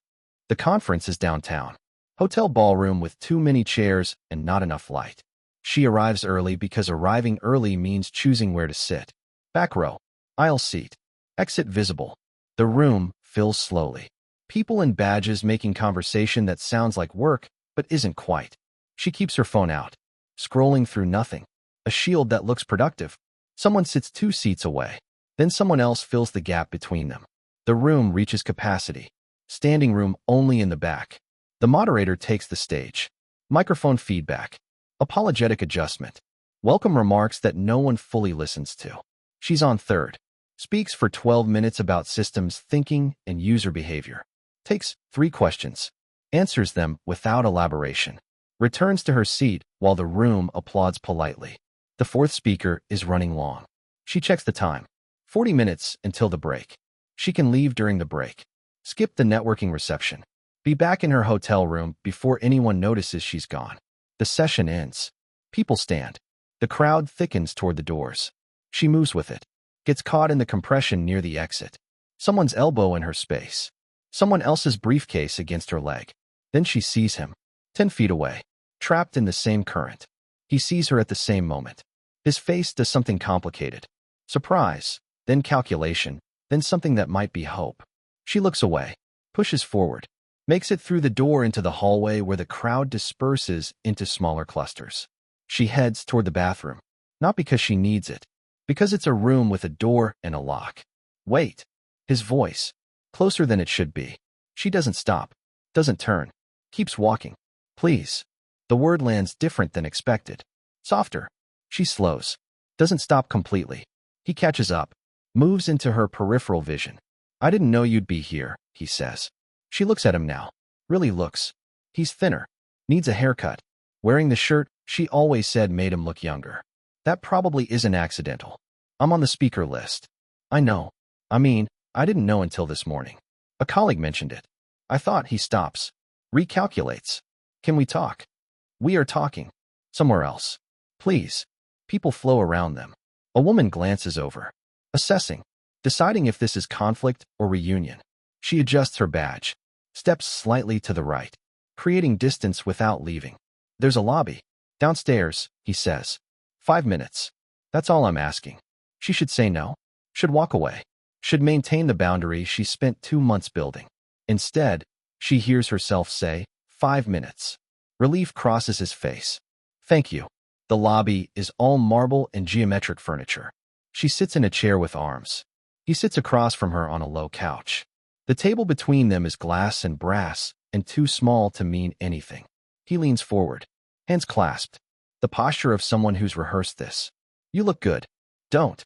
The conference is downtown. Hotel ballroom with too many chairs and not enough light. She arrives early because arriving early means choosing where to sit. Back row. Aisle seat. Exit visible. The room fills slowly. People in badges making conversation that sounds like work, but isn't quite. She keeps her phone out. Scrolling through nothing. A shield that looks productive. Someone sits 2 seats away. Then someone else fills the gap between them. The room reaches capacity. Standing room only in the back. The moderator takes the stage. Microphone feedback. Apologetic adjustment. Welcome remarks that no one fully listens to. She's on third. Speaks for 12 minutes about systems thinking and user behavior. Takes 3 questions. Answers them without elaboration. Returns to her seat while the room applauds politely. The 4th speaker is running long. She checks the time. 40 minutes until the break. She can leave during the break. Skip the networking reception. Be back in her hotel room before anyone notices she's gone. The session ends. People stand. The crowd thickens toward the doors. She moves with it. Gets caught in the compression near the exit. Someone's elbow in her space. Someone else's briefcase against her leg. Then she sees him. 10 feet away. Trapped in the same current. He sees her at the same moment. His face does something complicated. Surprise, then calculation, then something that might be hope. She looks away. Pushes forward. Makes it through the door into the hallway where the crowd disperses into smaller clusters. She heads toward the bathroom. Not because she needs it. Because it's a room with a door and a lock. Wait. His voice. Closer than it should be. She doesn't stop. Doesn't turn. Keeps walking. Please. The word lands different than expected. Softer. She slows. Doesn't stop completely. He catches up. Moves into her peripheral vision. I didn't know you'd be here, he says. She looks at him now. Really looks. He's thinner. Needs a haircut. Wearing the shirt she always said made him look younger. That probably isn't accidental. I'm on the speaker list. I know. I didn't know until this morning. A colleague mentioned it. I thought. He stops. Recalculates. Can we talk? We are talking. Somewhere else. Please. People flow around them. A woman glances over. Assessing. Deciding if this is conflict or reunion. She adjusts her badge. Steps slightly to the right. Creating distance without leaving. There's a lobby. Downstairs, he says. 5 minutes. That's all I'm asking. She should say no. Should walk away. Should maintain the boundary she spent 2 months building. Instead, she hears herself say, 5 minutes. Relief crosses his face. Thank you. The lobby is all marble and geometric furniture. She sits in a chair with arms. He sits across from her on a low couch. The table between them is glass and brass and too small to mean anything. He leans forward, hands clasped, the posture of someone who's rehearsed this. You look good. Don't.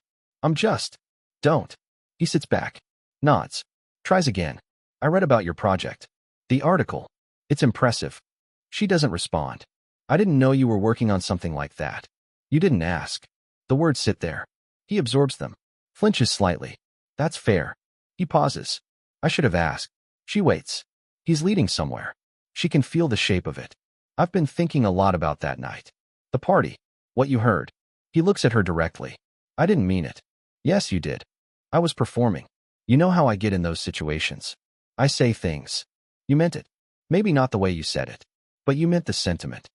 Don't. He sits back, nods, tries again. I read about your project. The article. It's impressive. She doesn't respond. I didn't know you were working on something like that. You didn't ask. The words sit there. He absorbs them, flinches slightly. That's fair. He pauses. I should have asked. She waits. He's leading somewhere. She can feel the shape of it. I've been thinking a lot about that night. The party. What you heard. He looks at her directly. I didn't mean it. Yes, you did. I was performing. You know how I get in those situations. I say things. You meant it. Maybe not the way you said it, but you meant the sentiment.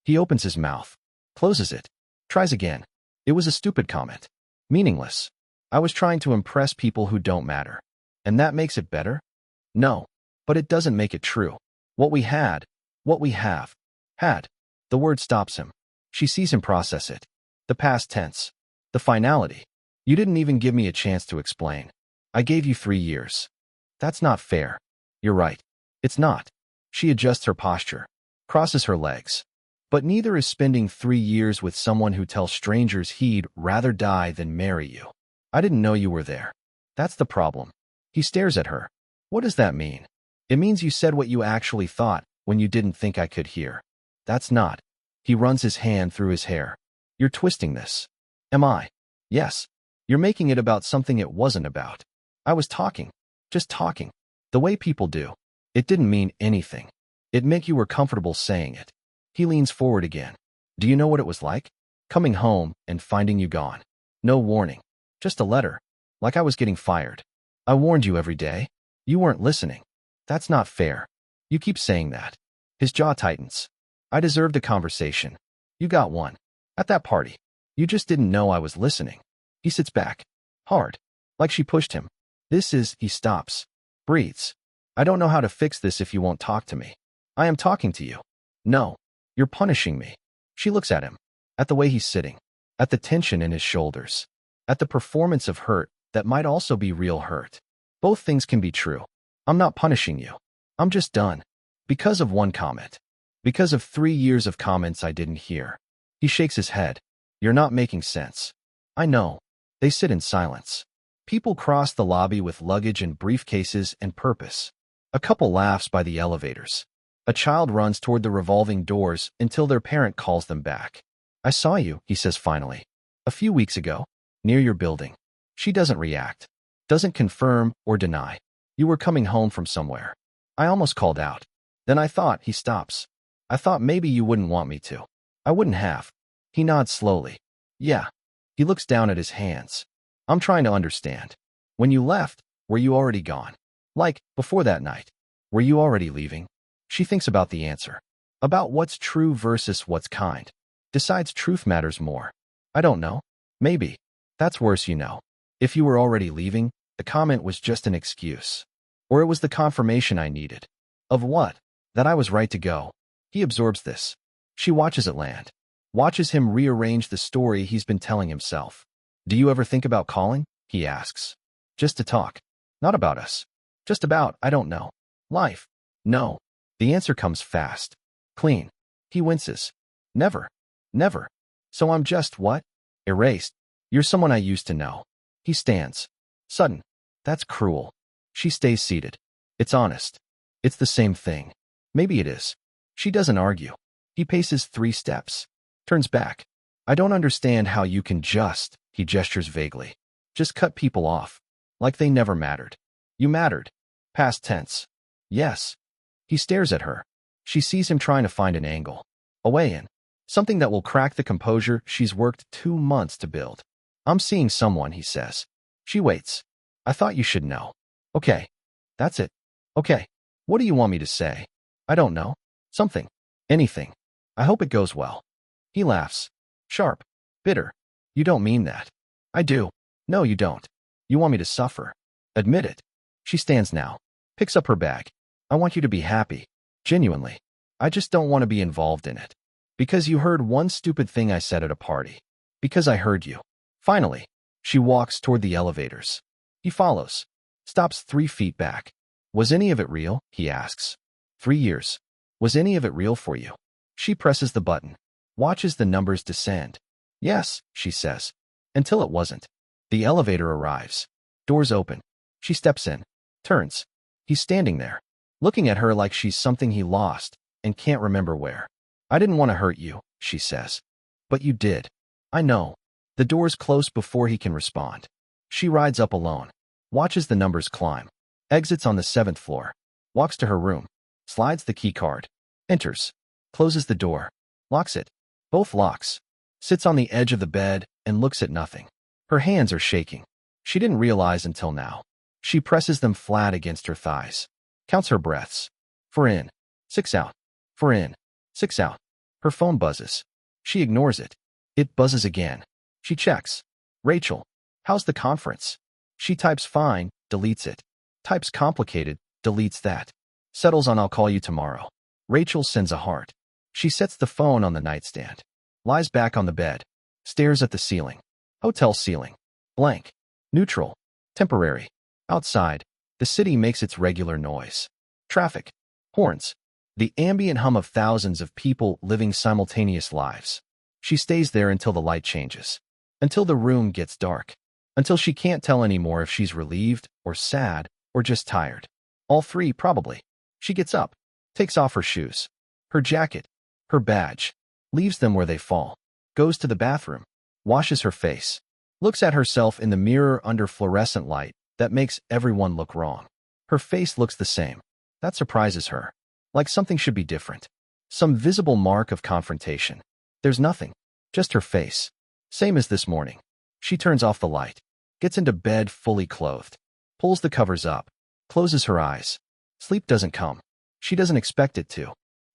He opens his mouth, closes it, tries again. It was a stupid comment. Meaningless. I was trying to impress people who don't matter. And that makes it better? No. But it doesn't make it true. What we have, had. The word stops him. She sees him process it. The past tense. The finality. You didn't even give me a chance to explain. I gave you 3 years. That's not fair. You're right. It's not. She adjusts her posture, crosses her legs. But neither is spending 3 years with someone who tells strangers he'd rather die than marry you. I didn't know you were there. That's the problem. He stares at her. What does that mean? It means you said what you actually thought when you didn't think I could hear. That's not. He runs his hand through his hair. You're twisting this. Am I? Yes. You're making it about something it wasn't about. I was talking. Just talking. The way people do. It didn't mean anything. It meant you were comfortable saying it. He leans forward again. Do you know what it was like? Coming home and finding you gone. No warning. Just a letter. Like I was getting fired. I warned you every day. You weren't listening. That's not fair. You keep saying that. His jaw tightens. I deserved a conversation. You got one. At that party. You just didn't know I was listening. He sits back. Hard. Like she pushed him. He stops. Breathes. I don't know how to fix this if you won't talk to me. I am talking to you. No. You're punishing me. She looks at him. At the way he's sitting. At the tension in his shoulders. At the performance of hurt that might also be real hurt. Both things can be true. I'm not punishing you. I'm just done. Because of one comment. Because of 3 years of comments I didn't hear. He shakes his head. You're not making sense. I know. They sit in silence. People cross the lobby with luggage and briefcases and purpose. A couple laughs by the elevators. A child runs toward the revolving doors until their parent calls them back. I saw you, he says finally. A few weeks ago. Near your building. She doesn't react. Doesn't confirm or deny. You were coming home from somewhere. I almost called out. Then I thought, he stops. I thought maybe you wouldn't want me to. I wouldn't have. He nods slowly. Yeah. He looks down at his hands. I'm trying to understand. When you left, were you already gone? Like, before that night. Were you already leaving? She thinks about the answer. About what's true versus what's kind. Decides truth matters more. I don't know. Maybe. That's worse, you know. If you were already leaving, the comment was just an excuse. Or it was the confirmation I needed. Of what? That I was right to go. He absorbs this. She watches it land. Watches him rearrange the story he's been telling himself. Do you ever think about calling? He asks. Just to talk. Not about us. Just about, I don't know. Life. No. The answer comes fast. Clean. He winces. Never. Never. So I'm just what? Erased. You're someone I used to know. He stands. Sudden. That's cruel. She stays seated. It's honest. It's the same thing. Maybe it is. She doesn't argue. He paces 3 steps. Turns back. I don't understand how you can just, he gestures vaguely. Just cut people off. Like they never mattered. You mattered. Past tense. Yes. He stares at her. She sees him trying to find an angle. A way in. Something that will crack the composure she's worked 2 months to build. I'm seeing someone, he says. She waits. I thought you should know. Okay. That's it. Okay. What do you want me to say? I don't know. Something. Anything. I hope it goes well. He laughs. Sharp. Bitter. You don't mean that. I do. No, you don't. You want me to suffer. Admit it. She stands now. Picks up her bag. I want you to be happy. Genuinely. I just don't want to be involved in it. Because you heard one stupid thing I said at a party. Because I heard you. Finally. She walks toward the elevators. He follows. Stops 3 feet back. Was any of it real? He asks. 3 years. Was any of it real for you? She presses the button, watches the numbers descend. Yes, she says. Until it wasn't. The elevator arrives. Doors open. She steps in, turns. He's standing there, looking at her like she's something he lost and can't remember where. I didn't want to hurt you, she says. But you did. I know. The doors close before he can respond. She rides up alone, watches the numbers climb, exits on the 7th floor, walks to her room, slides the key card, enters, closes the door, locks it, both locks, sits on the edge of the bed and looks at nothing. Her hands are shaking. She didn't realize until now. She presses them flat against her thighs, counts her breaths. 4 in, 6 out, 4 in, 6 out. Her phone buzzes. She ignores it. It buzzes again. She checks. Rachel, how's the conference? She types fine, deletes it. Types complicated, deletes that. Settles on I'll call you tomorrow. Rachel sends a heart. She sets the phone on the nightstand. Lies back on the bed. Stares at the ceiling. Hotel ceiling. Blank. Neutral. Temporary. Outside, the city makes its regular noise. Traffic. Horns. The ambient hum of thousands of people living simultaneous lives. She stays there until the light changes. Until the room gets dark. Until she can't tell anymore if she's relieved, or sad, or just tired. All three, probably. She gets up, takes off her shoes, her jacket, her badge, leaves them where they fall, goes to the bathroom, washes her face, looks at herself in the mirror under fluorescent light that makes everyone look wrong. Her face looks the same. That surprises her. Like something should be different. Some visible mark of confrontation. There's nothing. Just her face. Same as this morning. She turns off the light, gets into bed fully clothed, pulls the covers up, closes her eyes. Sleep doesn't come. She doesn't expect it to.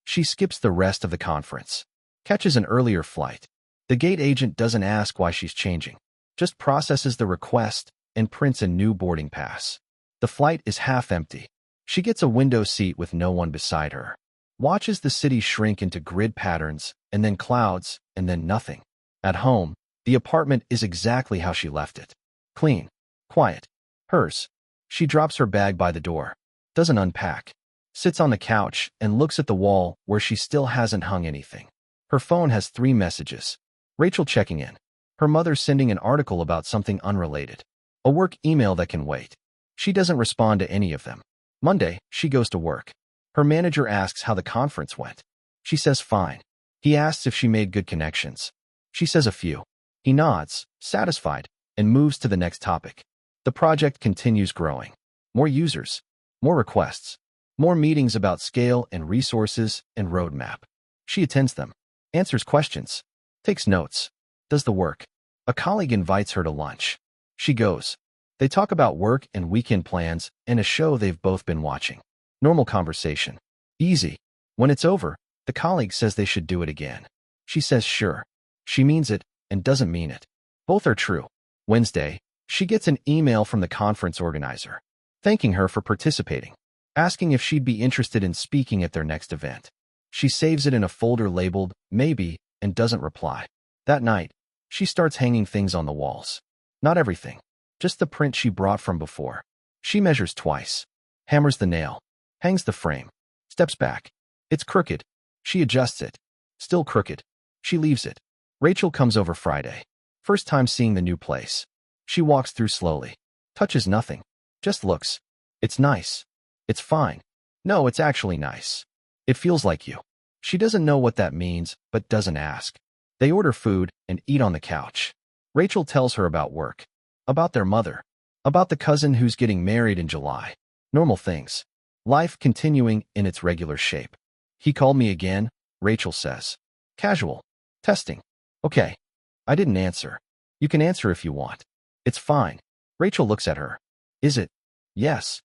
She skips the rest of the conference. Catches an earlier flight. The gate agent doesn't ask why she's changing. Just processes the request and prints a new boarding pass. The flight is half empty. She gets a window seat with no one beside her. Watches the city shrink into grid patterns, and then clouds, and then nothing. At home, the apartment is exactly how she left it. Clean. Quiet. Hers. She drops her bag by the door. Doesn't unpack. Sits on the couch and looks at the wall where she still hasn't hung anything. Her phone has 3 messages. Rachel checking in. Her mother sending an article about something unrelated. A work email that can wait. She doesn't respond to any of them. Monday, she goes to work. Her manager asks how the conference went. She says fine. He asks if she made good connections. She says a few. He nods, satisfied, and moves to the next topic. The project continues growing. More users, more requests, more meetings about scale and resources and roadmap. She attends them, answers questions, takes notes, does the work. A colleague invites her to lunch. She goes. They talk about work and weekend plans and a show they've both been watching. Normal conversation. Easy. When it's over, the colleague says they should do it again. She says sure. She means it and doesn't mean it. Both are true. Wednesday, she gets an email from the conference organizer, thanking her for participating, asking if she'd be interested in speaking at their next event. She saves it in a folder labeled maybe and doesn't reply. That night, she starts hanging things on the walls. Not everything. Just the print she brought from before. She measures twice. Hammers the nail. Hangs the frame. Steps back. It's crooked. She adjusts it. Still crooked. She leaves it. Rachel comes over Friday. First time seeing the new place. She walks through slowly. Touches nothing. Just looks. It's nice. It's fine. No, it's actually nice. It feels like you. She doesn't know what that means, but doesn't ask. They order food and eat on the couch. Rachel tells her about work. About their mother. About the cousin who's getting married in July. Normal things. Life continuing in its regular shape. He called me again, Rachel says. Casual. Testing. Okay. I didn't answer. You can answer if you want. It's fine. Rachel looks at her. Is it? Yes.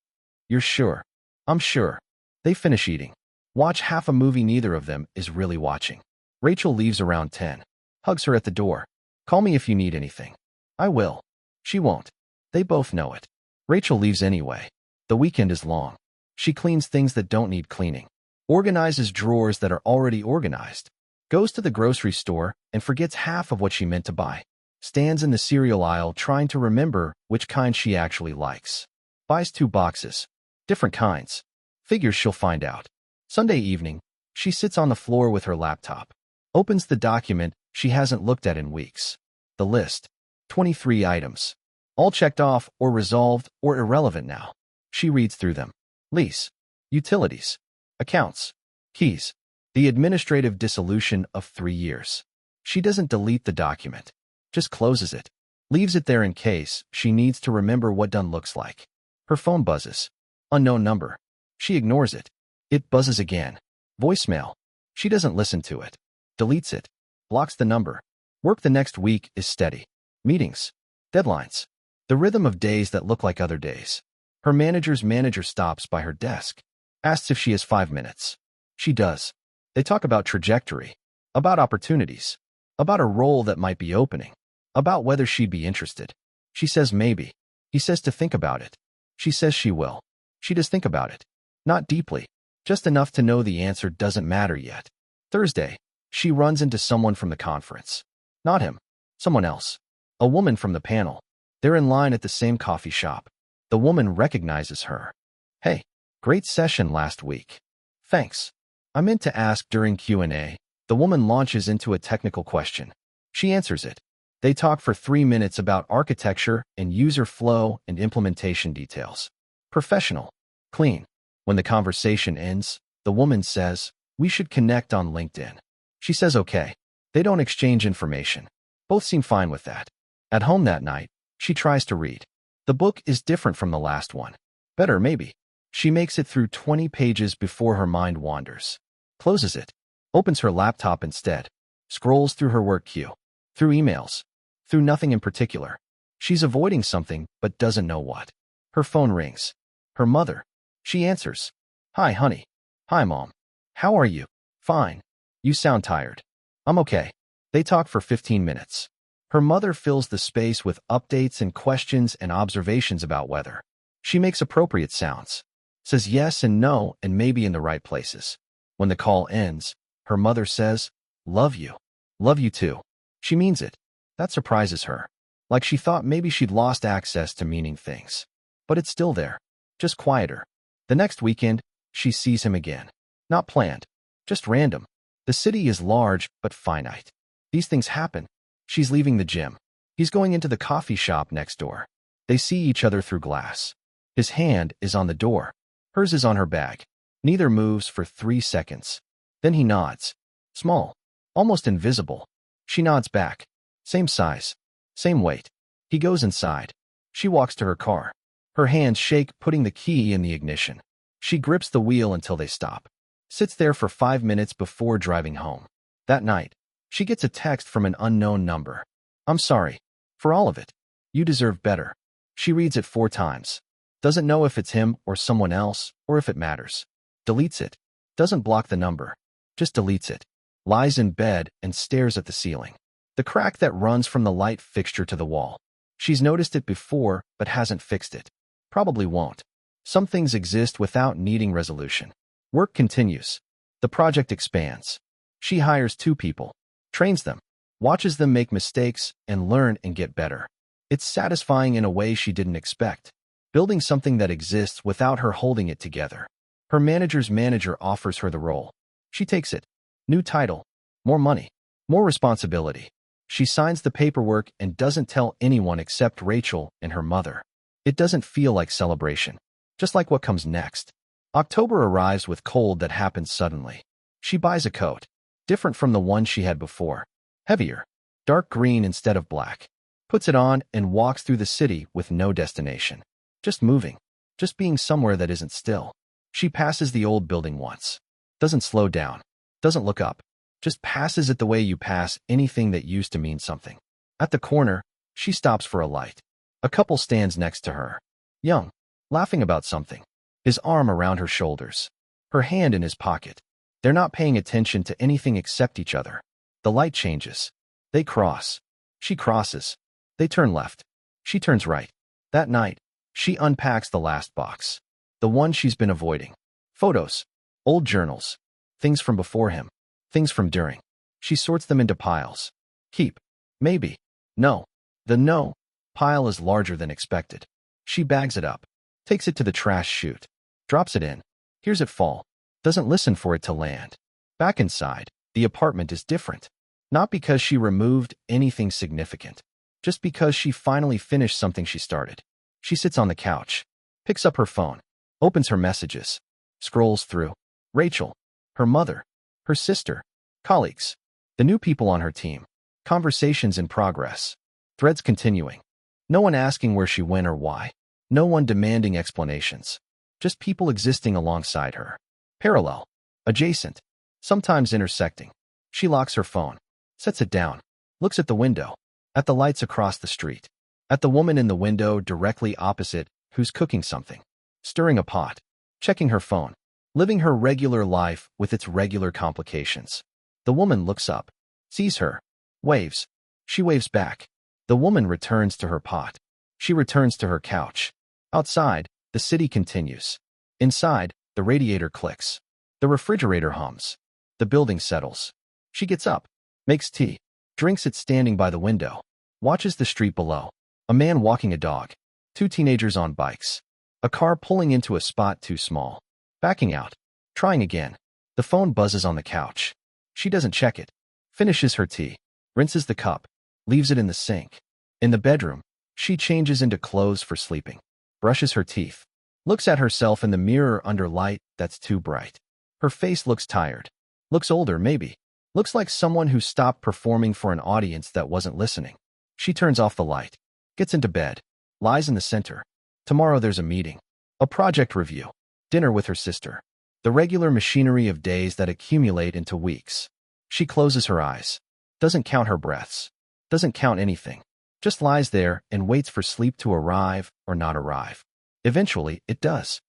You're sure? I'm sure. They finish eating. Watch half a movie neither of them is really watching. Rachel leaves around 10. Hugs her at the door. Call me if you need anything. I will. She won't. They both know it. Rachel leaves anyway. The weekend is long. She cleans things that don't need cleaning. Organizes drawers that are already organized. Goes to the grocery store and forgets half of what she meant to buy. Stands in the cereal aisle trying to remember which kind she actually likes. Buys 2 boxes. Different kinds. Figures she'll find out. Sunday evening, She sits on the floor with her laptop, opens the document she hasn't looked at in weeks. The list, 23 items, all checked off or resolved or irrelevant now. She reads through them. Lease, utilities, accounts, keys, the administrative dissolution of 3 years. She doesn't delete the document, just closes it, leaves it there in case she needs to remember what done looks like. Her phone buzzes. Unknown number. She ignores it. It buzzes again. Voicemail. She doesn't listen to it. Deletes it. Blocks the number. Work the next week is steady. Meetings. Deadlines. The rhythm of days that look like other days. Her manager's manager stops by her desk. Asks if she has 5 minutes. She does. They talk about trajectory. About opportunities. About a role that might be opening. About whether she'd be interested. She says maybe. He says to think about it. She says she will. She does think about it. Not deeply. Just enough to know the answer doesn't matter yet. Thursday, she runs into someone from the conference. Not him. Someone else. A woman from the panel. They're in line at the same coffee shop. The woman recognizes her. Hey, great session last week. Thanks. I meant to ask during Q&A. The woman launches into a technical question. She answers it. They talk for 3 minutes about architecture and user flow and implementation details. Professional. Clean. When the conversation ends, the woman says, we should connect on LinkedIn. She says okay. They don't exchange information. Both seem fine with that. At home that night, she tries to read. The book is different from the last one. Better, maybe. She makes it through 20 pages before her mind wanders. Closes it. Opens her laptop instead. Scrolls through her work queue. Through emails. Through nothing in particular. She's avoiding something, but doesn't know what. Her phone rings. Her mother. She answers. Hi, honey. Hi, Mom. How are you? Fine. You sound tired. I'm okay. They talk for 15 minutes. Her mother fills the space with updates and questions and observations about weather. She makes appropriate sounds. Says yes and no and maybe in the right places. When the call ends, her mother says, love you. Love you too. She means it. That surprises her. Like she thought maybe she'd lost access to meaning things. But it's still there. Just quieter. The next weekend, she sees him again. Not planned. Just random. The city is large but finite. These things happen. She's leaving the gym. He's going into the coffee shop next door. They see each other through glass. His hand is on the door. Hers is on her bag. Neither moves for 3 seconds. Then he nods. Small. Almost invisible. She nods back. Same size. Same weight. He goes inside. She walks to her car. Her hands shake, putting the key in the ignition. She grips the wheel until they stop. Sits there for 5 minutes before driving home. That night, she gets a text from an unknown number. I'm sorry. For all of it. You deserve better. She reads it 4 times. Doesn't know if it's him or someone else, or if it matters. Deletes it. Doesn't block the number. Just deletes it. Lies in bed and stares at the ceiling. The crack that runs from the light fixture to the wall. She's noticed it before, but hasn't fixed it. Probably won't. Some things exist without needing resolution. Work continues. The project expands. She hires 2 people. Trains them. Watches them make mistakes and learn and get better. It's satisfying in a way she didn't expect. Building something that exists without her holding it together. Her manager's manager offers her the role. She takes it. New title. More money. More responsibility. She signs the paperwork and doesn't tell anyone except Rachel and her mother. It doesn't feel like celebration. Just like what comes next. October arrives with cold that happens suddenly. She buys a coat. Different from the one she had before. Heavier. Dark green instead of black. Puts it on and walks through the city with no destination. Just moving. Just being somewhere that isn't still. She passes the old building once. Doesn't slow down. Doesn't look up. Just passes it the way you pass anything that used to mean something. At the corner, she stops for a light. A couple stands next to her. Young. Laughing about something. His arm around her shoulders. Her hand in his pocket. They're not paying attention to anything except each other. The light changes. They cross. She crosses. They turn left. She turns right. That night, she unpacks the last box. The one she's been avoiding. Photos. Old journals. Things from before him. Things from during. She sorts them into piles. Keep. Maybe. No. The no pile is larger than expected. She bags it up. Takes it to the trash chute. Drops it in. Hears it fall. Doesn't listen for it to land. Back inside, the apartment is different. Not because she removed anything significant, just because she finally finished something she started. She sits on the couch, picks up her phone, opens her messages, scrolls through. Rachel, her mother, her sister, colleagues, the new people on her team, conversations in progress, threads continuing. No one asking where she went or why. No one demanding explanations. Just people existing alongside her. Parallel, adjacent, sometimes intersecting. She locks her phone, sets it down, looks at the window, at the lights across the street, at the woman in the window directly opposite who's cooking something, stirring a pot, checking her phone, living her regular life with its regular complications. The woman looks up, sees her, waves. She waves back. The woman returns to her pot. She returns to her couch. Outside, the city continues. Inside, the radiator clicks. The refrigerator hums. The building settles. She gets up, makes tea, drinks it standing by the window, watches the street below. A man walking a dog. Two teenagers on bikes. A car pulling into a spot too small. Backing out. Trying again. The phone buzzes on the couch. She doesn't check it. Finishes her tea. Rinses the cup. Leaves it in the sink. In the bedroom, she changes into clothes for sleeping. Brushes her teeth. Looks at herself in the mirror under light that's too bright. Her face looks tired. Looks older, maybe. Looks like someone who stopped performing for an audience that wasn't listening. She turns off the light. Gets into bed. Lies in the center. Tomorrow there's a meeting. A project review. Dinner with her sister. The regular machinery of days that accumulate into weeks. She closes her eyes. Doesn't count her breaths. Doesn't count anything. Just lies there and waits for sleep to arrive or not arrive. Eventually, it does.